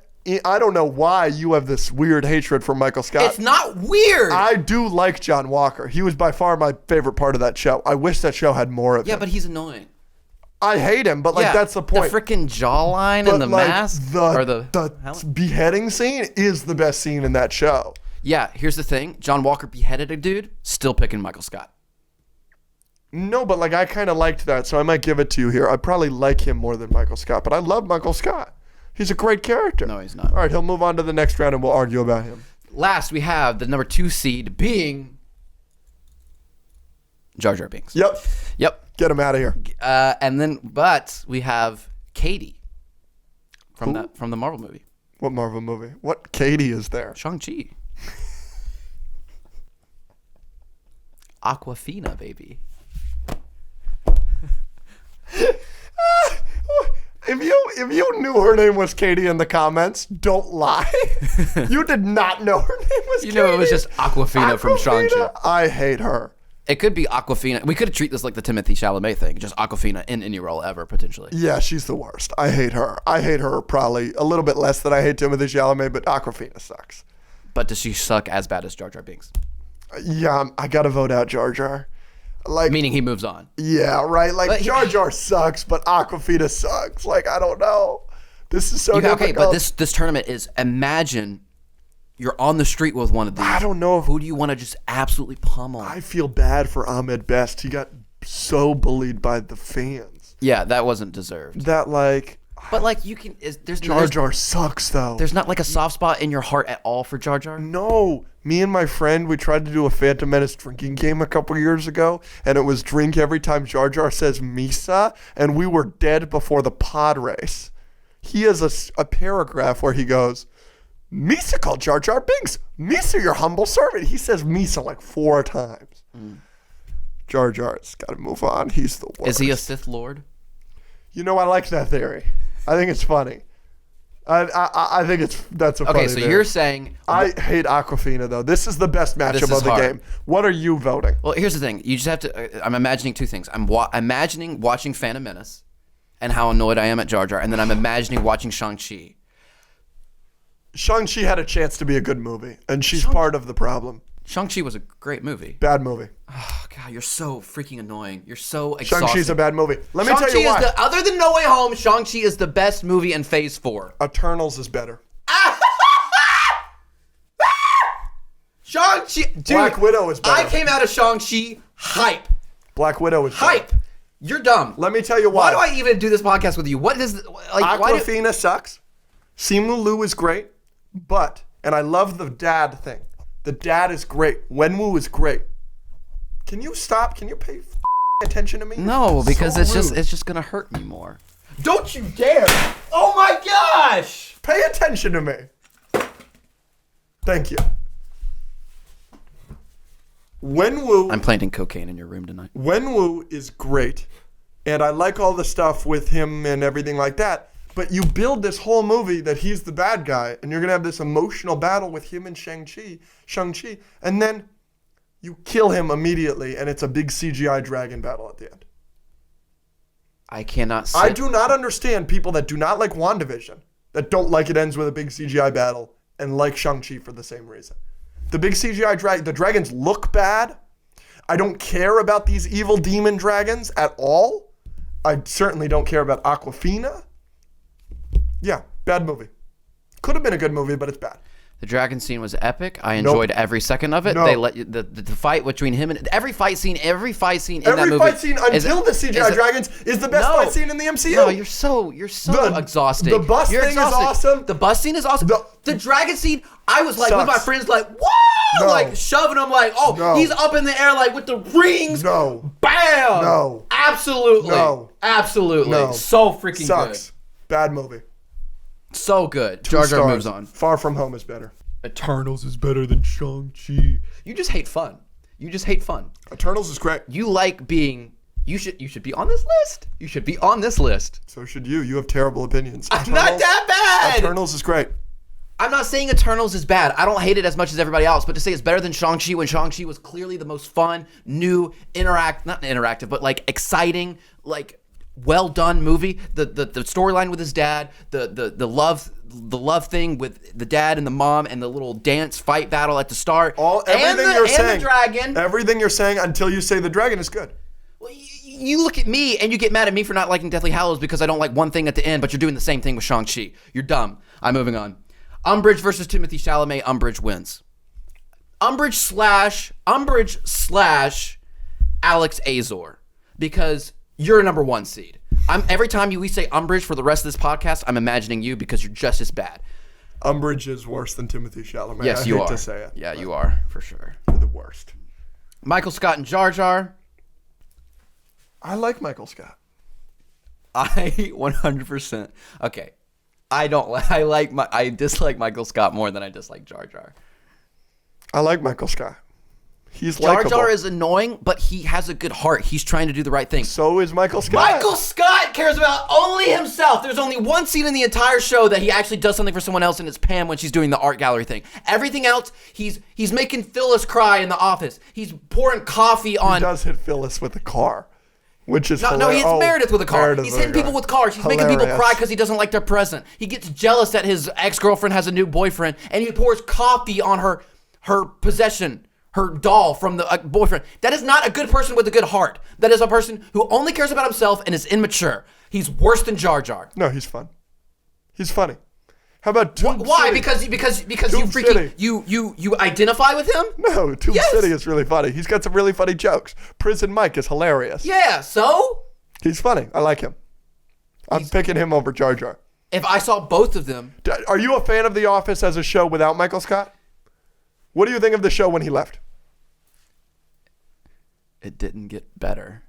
I don't know why you have this weird hatred for Michael Scott. It's not weird. I do like John Walker. He was by far my favorite part of that show. I wish that show had more of Yeah, him. but he's annoying. I hate him, but like that's the point. The freaking jawline But and the like, mask. the beheading scene is the best scene in that show. Yeah, here's the thing. John Walker beheaded a dude, still picking Michael Scott. No, but like I kind of liked that, so I might give it to you here. I probably like him more than Michael Scott, but I love Michael Scott. He's a great character. No, he's not. All right, he'll move on to the next round and we'll argue about him. Last, we have the number 2 seed being Jar Jar Binks. Yep. Yep. Get him out of here. But we have Katie from the Marvel movie. What Marvel movie? What Katie is there? Shang-Chi. Aquafina, baby. If you knew her name was Katie in the comments, don't lie. You did not know her name was Katie. You know it was just Aquafina from Shang-Chi. I hate her. It could be Aquafina. We could treat this like the Timothy Chalamet thing. Just Aquafina in any role ever, potentially. Yeah, she's the worst. I hate her. I hate her probably a little bit less than I hate Timothy Chalamet, but Aquafina sucks. But does she suck as bad as Jar Jar Binks? Yeah, I gotta vote out Jar Jar. Like, Meaning he moves on. yeah, right. Like But Jar Jar sucks, but Aquafina sucks. Like I don't know. This is so difficult. Okay, but this tournament is, imagine you're on the street with one of these. I don't know if Who do you want to just absolutely pummel? I feel bad for Ahmed Best. He got so bullied by the fans Yeah, that wasn't deserved. that like But like you can, Jar Jar sucks though. there's not like a soft spot in your heart at all for Jar Jar. No, me and my friend, we tried to do a Phantom Menace drinking game a couple years ago, and it was drink every time Jar Jar says Misa, and we were dead before the pod race. He has a paragraph where he goes, Misa called Jar Jar Binks. Misa, your humble servant. He says Misa like 4 times. Jar Jar's got to move on. He's the worst. Is he a Sith Lord? You know, I like that theory. I think it's funny. I think that's a funny Okay, so theory. you're saying. I hate Aquafina though. This is the best This matchup is of the hard. game. What are you voting? Well, here's the thing. You just have to. I'm imagining two things. I'm imagining watching Phantom Menace, and how annoyed I am at Jar Jar, and then I'm imagining watching Shang-Chi. Shang-Chi had a chance to be a good movie, and she's part of the problem. Shang-Chi was a great movie. Bad movie. Oh God, you're so freaking annoying. You're so exhausting. Shang-Chi's a bad movie. Let me tell Shang-Chi you why. is other than No Way Home, Shang-Chi is the best movie in Phase 4. Eternals is better. Shang-Chi, dude. Black Widow is better. I came out of Shang-Chi hype. Black Widow is better. Hype. You're dumb. Let me tell you Why why. do I even do this podcast with you? What is like? Why do, Aquafina sucks. Simu Liu is great, and I love the dad thing. The dad is great. Wenwu is great. Can you stop? Can you pay attention to me? No, because So rude. it's just gonna hurt me more. Don't you dare! Oh my gosh! Pay attention to me. Thank you. Wenwu. I'm planting cocaine in your room tonight. Wenwu is great, and I like all the stuff with him and everything like that. But you build this whole movie that he's the bad guy, and you're gonna have this emotional battle with him and Shang-Chi, and then you kill him immediately, and it's a big CGI dragon battle at the end. I cannot sit. I do not understand people that do not like WandaVision, that don't like it ends with a big CGI battle, and like Shang-Chi for the same reason. The big CGI the dragons look bad. I don't care about these evil demon dragons at all. I certainly don't care about Aquafina. Yeah, bad movie. Could have been a good movie, but it's bad. The dragon scene was epic. I enjoyed every second of it. No. They let you, the fight between him and every fight scene in that movie. Every fight scene until the CGI dragons is the best fight scene in the MCU. No, you're so exhausting. The bus You're thing exhausting. is awesome. The bus scene is awesome. The dragon scene, I was like with my Sucks. friends, like, whoa, No. Like shoving him, like, oh, No. he's up in the air, like with the rings. No. Bam. No. Absolutely. No. Absolutely. No. So freaking Sucks. Bad movie. So good. 2 Jar Jar stars. moves on. Far From Home is better. Eternals is better than Shang-Chi. You just hate fun. You just hate fun. Eternals is great. You like being. You should be on this list. You should be on this list. So should you. You have terrible opinions. good. Not that bad. Eternals is great. I'm not saying Eternals is bad. I don't hate it as much as everybody else, but to say it's better than Shang-Chi when Shang-Chi was clearly the most fun, new, not interactive, but like exciting, like well done movie. The storyline with his dad, the love thing with the dad and the mom, and the little dance fight battle at the start. Everything you're saying. And the dragon. Everything you're saying until you say the dragon is good. Well, you look at me and you get mad at me for not liking Deathly Hallows because I don't like one thing at the end, but you're doing the same thing with Shang-Chi. You're dumb. I'm moving on. Umbridge versus Timothy Chalamet. Umbridge wins. Umbridge slash Alex Azor, because you're a number 1 seed. Every time we say Umbridge for the rest of this podcast, I'm imagining you because you're just as bad. Umbridge is worse than Timothy Chalamet. Yes, I you hate are. to say it. Yeah, you are for sure. You're the worst. Michael Scott and Jar Jar. I like Michael Scott. I 100%. Okay. I dislike Michael Scott more than I dislike Jar Jar. I like Michael Scott. He's Jar likable. Jar is annoying, but he has a good heart. He's trying to do the right thing. So is Michael Scott. Michael Scott cares about only himself. There's only one scene in the entire show that he actually does something for someone else, and it's Pam when she's doing the art gallery thing. Everything else, he's making Phyllis cry in the office. He's pouring coffee on. He does hit Phyllis with a car, which is No, hilarious. he hits Meredith with a car. Meredith He's with a hitting people car. with cars. He's making people Hilarious. cry because he doesn't like their present. He gets jealous that his ex-girlfriend has a new boyfriend, and he pours coffee on her possession, her doll from the boyfriend. That is not a good person with a good heart. That is a person who only cares about himself and is immature. He's worse than Jar Jar. No, he's fun. He's funny. How about Tube Why? City? Because you Tube freaking City. you identify with him? No, Tube Yes. City is really funny. He's got some really funny jokes. Prison Mike is hilarious. Yeah. So He's funny. I like him. I'm picking him over Jar Jar. if I saw both of them, Are you a fan of The Office as a show without Michael Scott? What do you think of the show when he left? it didn't get better.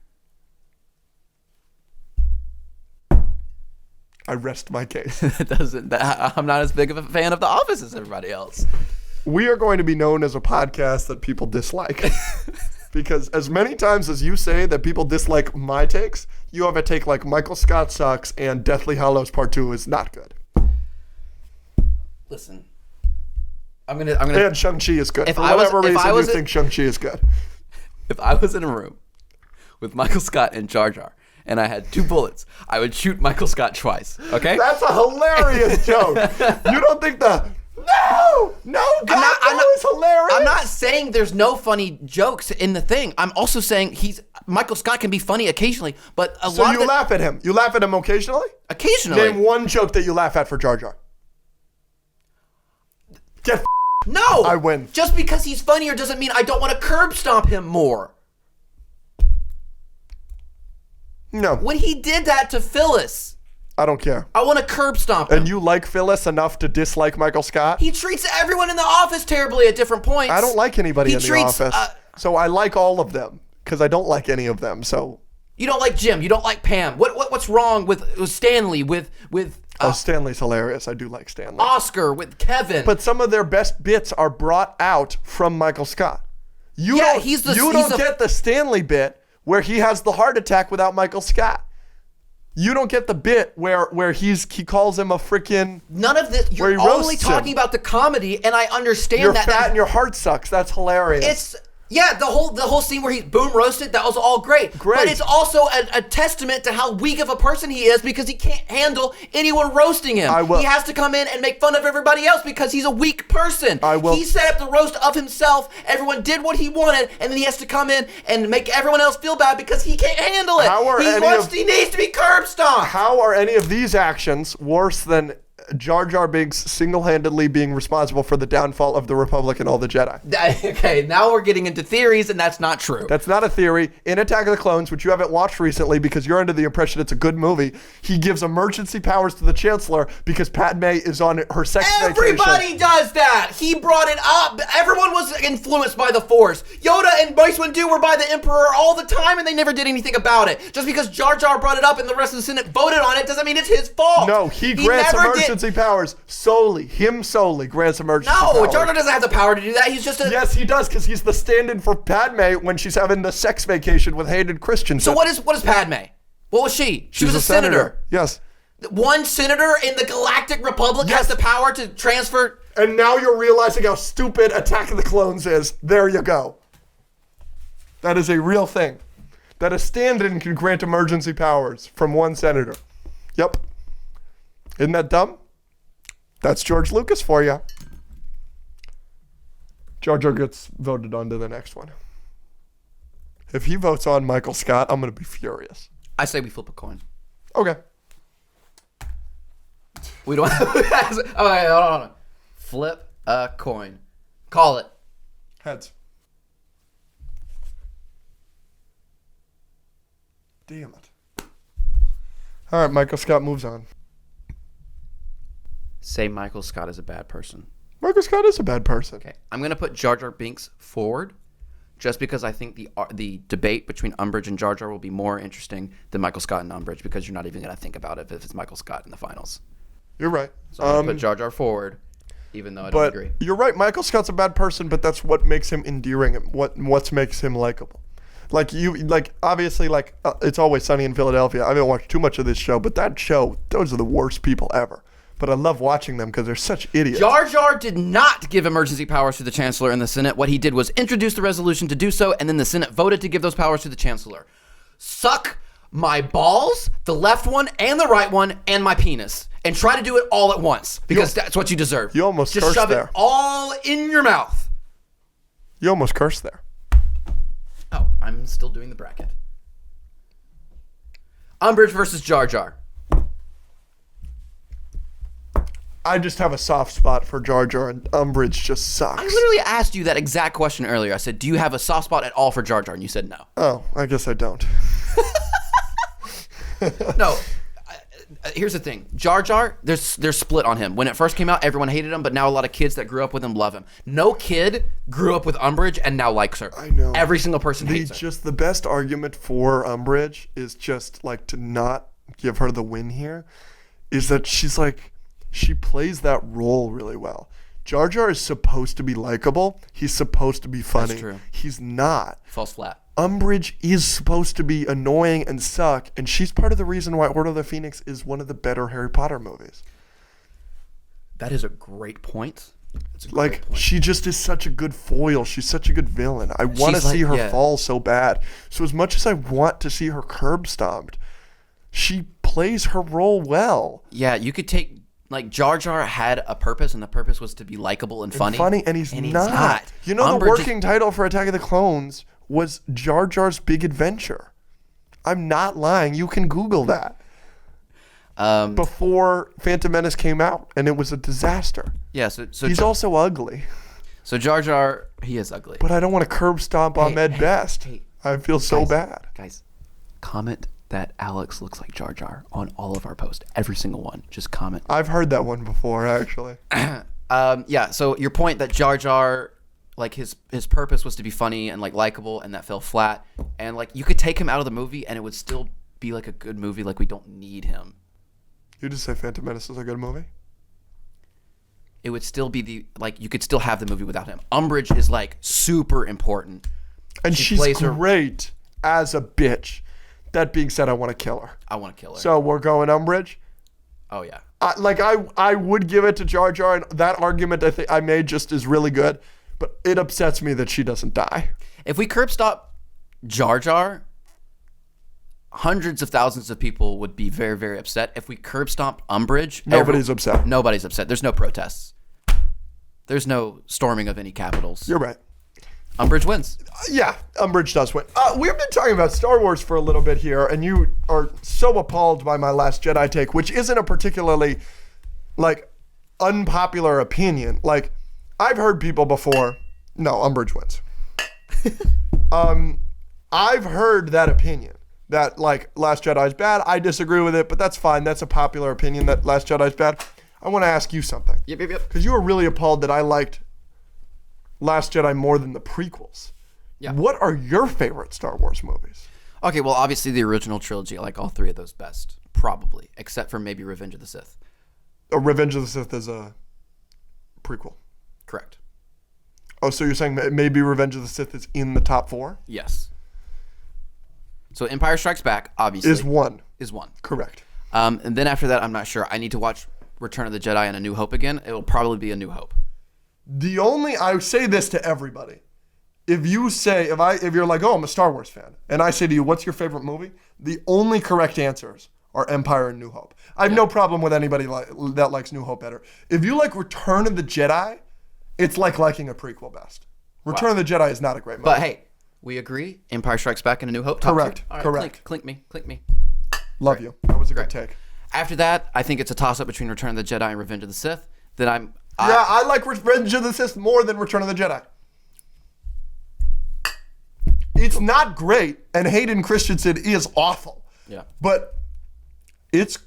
I rest my case. It doesn't. I'm not as big of a fan of The Office as everybody else. We are going to be known as a podcast that people dislike. Because as many times as you say that people dislike my takes, you have a take like Michael Scott sucks and Deathly Hallows Part 2 is not good. Listen, I'm gonna. And Shang-Chi is good. If For I was- whatever if reason I was you think Shang-Chi is good. If I was in a room with Michael Scott and Jar Jar, and I had 2 bullets, I would shoot Michael Scott twice. Okay? That's a hilarious joke. You don't think God is hilarious? I'm not saying there's no funny jokes in the thing. I'm also saying Michael Scott can be funny occasionally, but So you laugh at him. You laugh at him occasionally? occasionally. Name one joke that you laugh at for Jar Jar. Get No, I win. Just because he's funnier doesn't mean I don't want to curb stomp him more. No, When he did that to Phyllis, I don't care. I want to curb stomp him. And you like Phyllis enough to dislike Michael Scott? He treats everyone in the office terribly at different points. I don't like anybody He in the treats, office. So I like all of them. because I don't like any of them. So You don't like Jim. You don't like Pam. What's wrong with Stanley? With Stanley's hilarious. I do like Stanley. Oscar? With Kevin? But some of their best bits are brought out from Michael Scott. You Yeah, don't, he's the- you he's don't the- get the Stanley bit where he has the heart attack without Michael Scott. You don't get the bit where he calls him a freaking None of this. where You're he only roasts talking him. about the comedy, and I understand you're that. fat and your heart sucks. That's hilarious. It's the whole scene where he boom roasted, that was all great. Great. But it's also a testament to how weak of a person he is because he can't handle anyone roasting him. I will- He has to come in and make fun of everybody else because he's a weak person. I will- He set up the roast of himself. Everyone did what he wanted, and then he has to come in and make everyone else feel bad because he can't handle it. How are He any he needs to be curb stomped. How are any of these actions worse than Jar Jar Binks single-handedly being responsible for the downfall of the Republic and all the Jedi? Okay, now we're getting into theories, and that's not true. That's not a theory. In Attack of the Clones, which you haven't watched recently because you're under the impression it's a good movie, he gives emergency powers to the Chancellor because Padme is on her sex vacation. Everybody does that. He brought it up. Everyone was influenced by the Force. Yoda and Mace Windu were by the Emperor all the time, and they never did anything about it. Just because Jar Jar brought it up and the rest of the Senate voted on it doesn't mean it's his fault. No, he grants never did- emergency powers solely. Him solely grants emergency No, powers. Jar Jar doesn't have the power to do that. He's just a. Yes, he does, because he's the stand-in for Padme when she's having the sex vacation with Hayden Christensen. So what is Padme? What was she? She was a senator. Yes. One senator in the Galactic Republic has the power to transfer. And now you're realizing how stupid Attack of the Clones is. There you go. That is a real thing. That a stand-in can grant emergency powers from one senator. Yep. Isn't that dumb? That's George Lucas for you. Jar Jar gets voted on to the next one. If he votes on Michael Scott, I'm going to be furious. I say we flip a coin. Okay. We don't. Okay, hold on. Flip a coin. Call it. Heads. Damn it. All right, Michael Scott moves on. Say Michael Scott is a bad person. Michael Scott is a bad person. Okay, I'm going to put Jar Jar Binks forward just because I think the debate between Umbridge and Jar Jar will be more interesting than Michael Scott and Umbridge because you're not even going to think about it if it's Michael Scott in the finals. You're right. So I'm going to put Jar Jar forward, even though I don't But agree. you're right. Michael Scott's a bad person, but that's what makes him endearing. What makes him likable. Obviously, It's Always Sunny in Philadelphia. I haven't watched too much of this show, but that show, those are the worst people ever. But I love watching them because they're such idiots. Jar Jar did not give emergency powers to the Chancellor in the Senate. What he did was introduce the resolution to do so, and then the Senate voted to give those powers to the Chancellor. Suck my balls, the left one and the right one, and my penis. And try to do it all at once, because that's what you deserve. You almost Just cursed shove there. it all in your mouth. You almost cursed there. Oh, I'm still doing the bracket. Umbridge versus Jar Jar. I just have a soft spot for Jar Jar, and Umbridge just sucks. I literally asked you that exact question earlier. I said, do you have a soft spot at all for Jar Jar? And you said no. Oh, I guess I don't. No. Here's the thing. Jar Jar, there's split on him. When it first came out, everyone hated him, but now a lot of kids that grew up with him love him. No kid grew up with Umbridge and now likes her. I know. Every single person hates her. Just the best argument for Umbridge is just to not give her the win here, is that she plays that role really well. Jar Jar is supposed to be likable. He's supposed to be funny. That's true. He's not. Falls flat. Umbridge is supposed to be annoying and suck, and she's part of the reason why Order of the Phoenix is one of the better Harry Potter movies. That is a great point. That's a great point. She just is such a good foil. She's such a good villain. I want to She's see her yeah. fall so bad. So as much as I want to see her curb stomped, she plays her role well. Yeah, you could take Jar Jar had a purpose, and the purpose was to be likable and funny. And he's not. You know, the working title for Attack of the Clones was Jar Jar's Big Adventure. I'm not lying. You can Google that. Before Phantom Menace came out, and it was a disaster. Yeah, so He's also ugly. So Jar Jar, he is ugly. But I don't want to curb stomp Ahmed Best. I feel so bad. Guys, comment that Alex looks like Jar Jar on all of our posts. Every single one. Just comment. I've heard that one before, actually. Yeah, so your point that Jar Jar like his purpose was to be funny and like likable, and that fell flat. And like you could take him out of the movie and it would still be like a good movie. Like we don't need him. You just say Phantom Menace is a good movie? It would still be you could still have the movie without him. Umbridge is like super important. And She she's plays her- great as a bitch. That being said, I want to kill her. I want to kill her. So we're going Umbridge. Oh yeah. I would give it to Jar Jar, and that argument I think I made just is really good, but it upsets me that she doesn't die. If we curb stop Jar Jar, hundreds of thousands of people would be very, very upset. If we curb stomp Umbridge, Nobody's upset. Nobody's upset. There's no protests. There's no storming of any capitals. You're right. Umbridge wins. Yeah, Umbridge does win. We've been talking about Star Wars for a little bit here, and you are so appalled by my Last Jedi take, which isn't a particularly, like, unpopular opinion. Like, I've heard people before, no, Umbridge wins. I've heard that opinion, that, like, Last Jedi is bad. I disagree with it, but that's fine. That's a popular opinion that Last Jedi is bad. I want to ask you something. Yep. Because you were really appalled that I liked Last Jedi more than the prequels. Yeah. What are your favorite Star Wars movies? Okay, well, obviously the original trilogy. I like all three of those best, probably, except for maybe Revenge of the Sith. Revenge of the Sith is a prequel. Correct. Oh, so you're saying maybe Revenge of the Sith is in the top 4? Yes. So Empire Strikes Back, obviously, Is one. Is one. Correct. And then after that, I'm not sure. I need to watch Return of the Jedi and A New Hope again. It will probably be A New Hope. I say this to everybody. If you say, if you're like, oh, I'm a Star Wars fan, and I say to you, what's your favorite movie? The only correct answers are Empire and New Hope. I have no problem with anybody that likes New Hope better. If you like Return of the Jedi, it's like liking a prequel best. Return of the Jedi is not a great movie. But hey, we agree. Empire Strikes Back and A New Hope. Top Correct. two. All right, Correct. Clink me. Love you. That was a good take. After that, I think it's a toss-up between Return of the Jedi and Revenge of the Sith. I like Revenge of the Sith more than Return of the Jedi. It's not great, and Hayden Christensen is awful. Yeah. But it's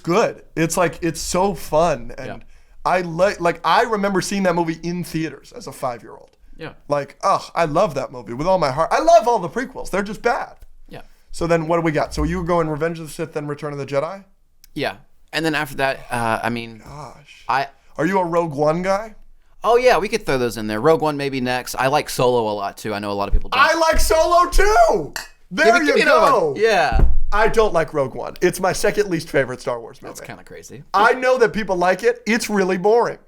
good. It's like it's so fun, and I remember seeing that movie in theaters as a 5-year-old. Yeah. Like, I love that movie with all my heart. I love all the prequels. They're just bad. Yeah. So then what do we got? So you were going Revenge of the Sith, then Return of the Jedi? Yeah. And then after that, Gosh. I Are you a Rogue One guy? Oh yeah, we could throw those in there. Rogue One maybe next. I like Solo a lot too. I know a lot of people don't. I like Solo too. There Give me you another go. one. Yeah. I don't like Rogue One. It's my second least favorite Star Wars movie. That's kind of crazy. I know that people like it. It's really boring.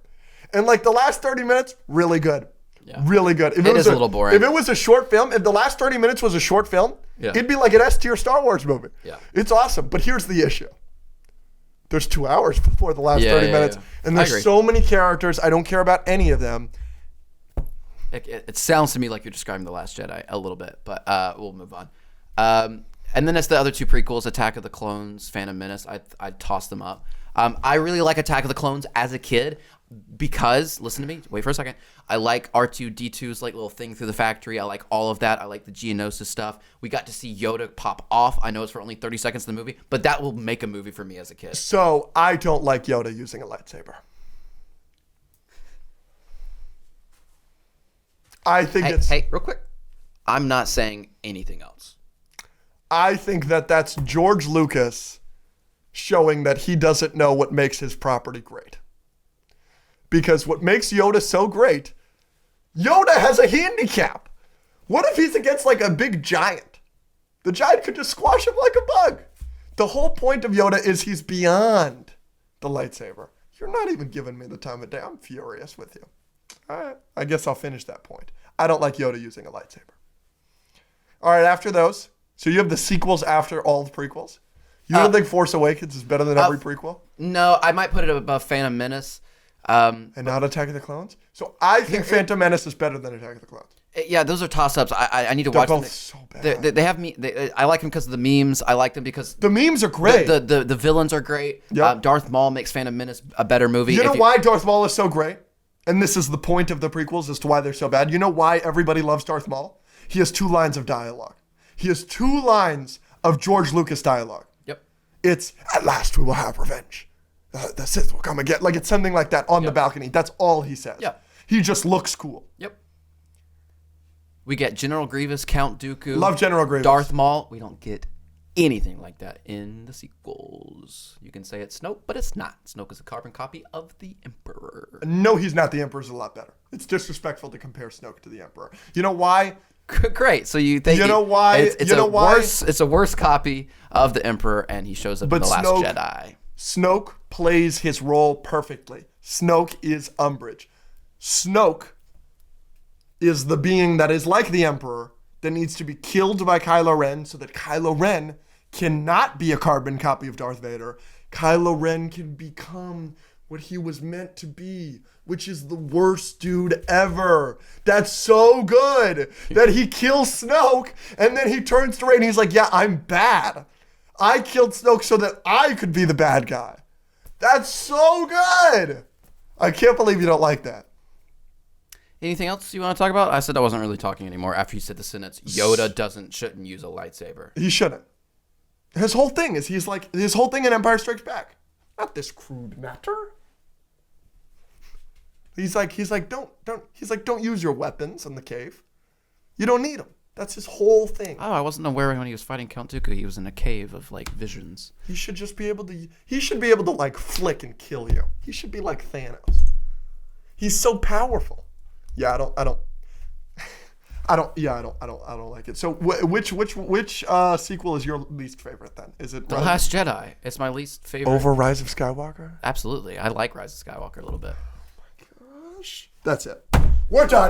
And like the last 30 minutes, really good. Yeah. Really good. If It is a little boring. If it was a short film, if the last 30 minutes was a short film, Yeah. it'd be like an S-tier Star Wars movie. Yeah. It's awesome. But here's the issue. There's 2 hours before the last 30 minutes. yeah. And I there's agree. so many characters. I don't care about any of them. It sounds to me like you're describing The Last Jedi a little bit, but we'll move on. And then it's the other two prequels, Attack of the Clones, Phantom Menace. I'd toss them up. I really like Attack of the Clones as a kid because, listen to me, wait for a second. I like R2-D2's like little thing through the factory. I like all of that. I like the Geonosis stuff. We got to see Yoda pop off. I know it's for only 30 seconds in the movie, but that will make a movie for me as a kid. So I don't like Yoda using a lightsaber. I think Hey, real quick. I'm not saying anything else. I think that that's George Lucas showing that he doesn't know what makes his property great. Because what makes Yoda so great, Yoda has a handicap. What if he's against like a big giant? The giant could just squash him like a bug. The whole point of Yoda is he's beyond the lightsaber. You're not even giving me the time of day. I'm furious with you. All right, I guess I'll finish that point. I don't like Yoda using a lightsaber. All right, after those, so you have the sequels after all the prequels. You don't think Force Awakens is better than every prequel? No, I might put it above Phantom Menace. And not Attack of the Clones? So I think Phantom Menace is better than Attack of the Clones. Yeah, those are toss-ups. I need to They're watch them. both so bad. They have me. I like them because of the memes. I like them because The memes are great. the villains are great. Yep. Darth Maul makes Phantom Menace a better movie. You know If why Darth Maul is so great? And this is the point of the prequels as to why they're so bad. You know why everybody loves Darth Maul? He has 2 lines of dialogue. He has 2 lines of George Lucas dialogue. Yep. It's, at last we will have revenge. The Sith will come again. Like, it's something like that on the balcony. That's all he says. Yeah. He just looks cool. Yep. We get General Grievous, Count Dooku. Love General Grievous. Darth Maul. We don't get anything like that in the sequels. You can say it's Snoke, but it's not. Snoke is a carbon copy of the Emperor. No, he's not. The Emperor's a lot better. It's disrespectful to compare Snoke to the Emperor. You know why? Great. So you think You know why? It's You know why? worse. It's a worse copy of the Emperor, and he shows up in But the Last Snoke- Jedi. Snoke plays his role perfectly. Snoke is Umbridge. Snoke is the being that is like the Emperor that needs to be killed by Kylo Ren so that Kylo Ren cannot be a carbon copy of Darth Vader. Kylo Ren can become what he was meant to be, which is the worst dude ever. That's so good that he kills Snoke and then he turns to Rey and he's like, yeah, I'm bad. I killed Snoke so that I could be the bad guy. That's so good. I can't believe you don't like that. Anything else you want to talk about? I said I wasn't really talking anymore after you said the sentence, Yoda shouldn't use a lightsaber. He shouldn't. His whole thing is his whole thing in Empire Strikes Back. Not this crude matter. He's like, don't use your weapons in the cave. You don't need them. That's his whole thing. Oh, I wasn't aware when he was fighting Count Dooku, he was in a cave of like visions. He should just be able to. He should be able to like flick and kill you. He should be like Thanos. He's so powerful. Yeah, I don't like it. So which sequel is your least favorite then? Is it The Last Jedi. It's my least favorite. over Rise of Skywalker? Absolutely. I like Rise of Skywalker a little bit. That's it. We're done.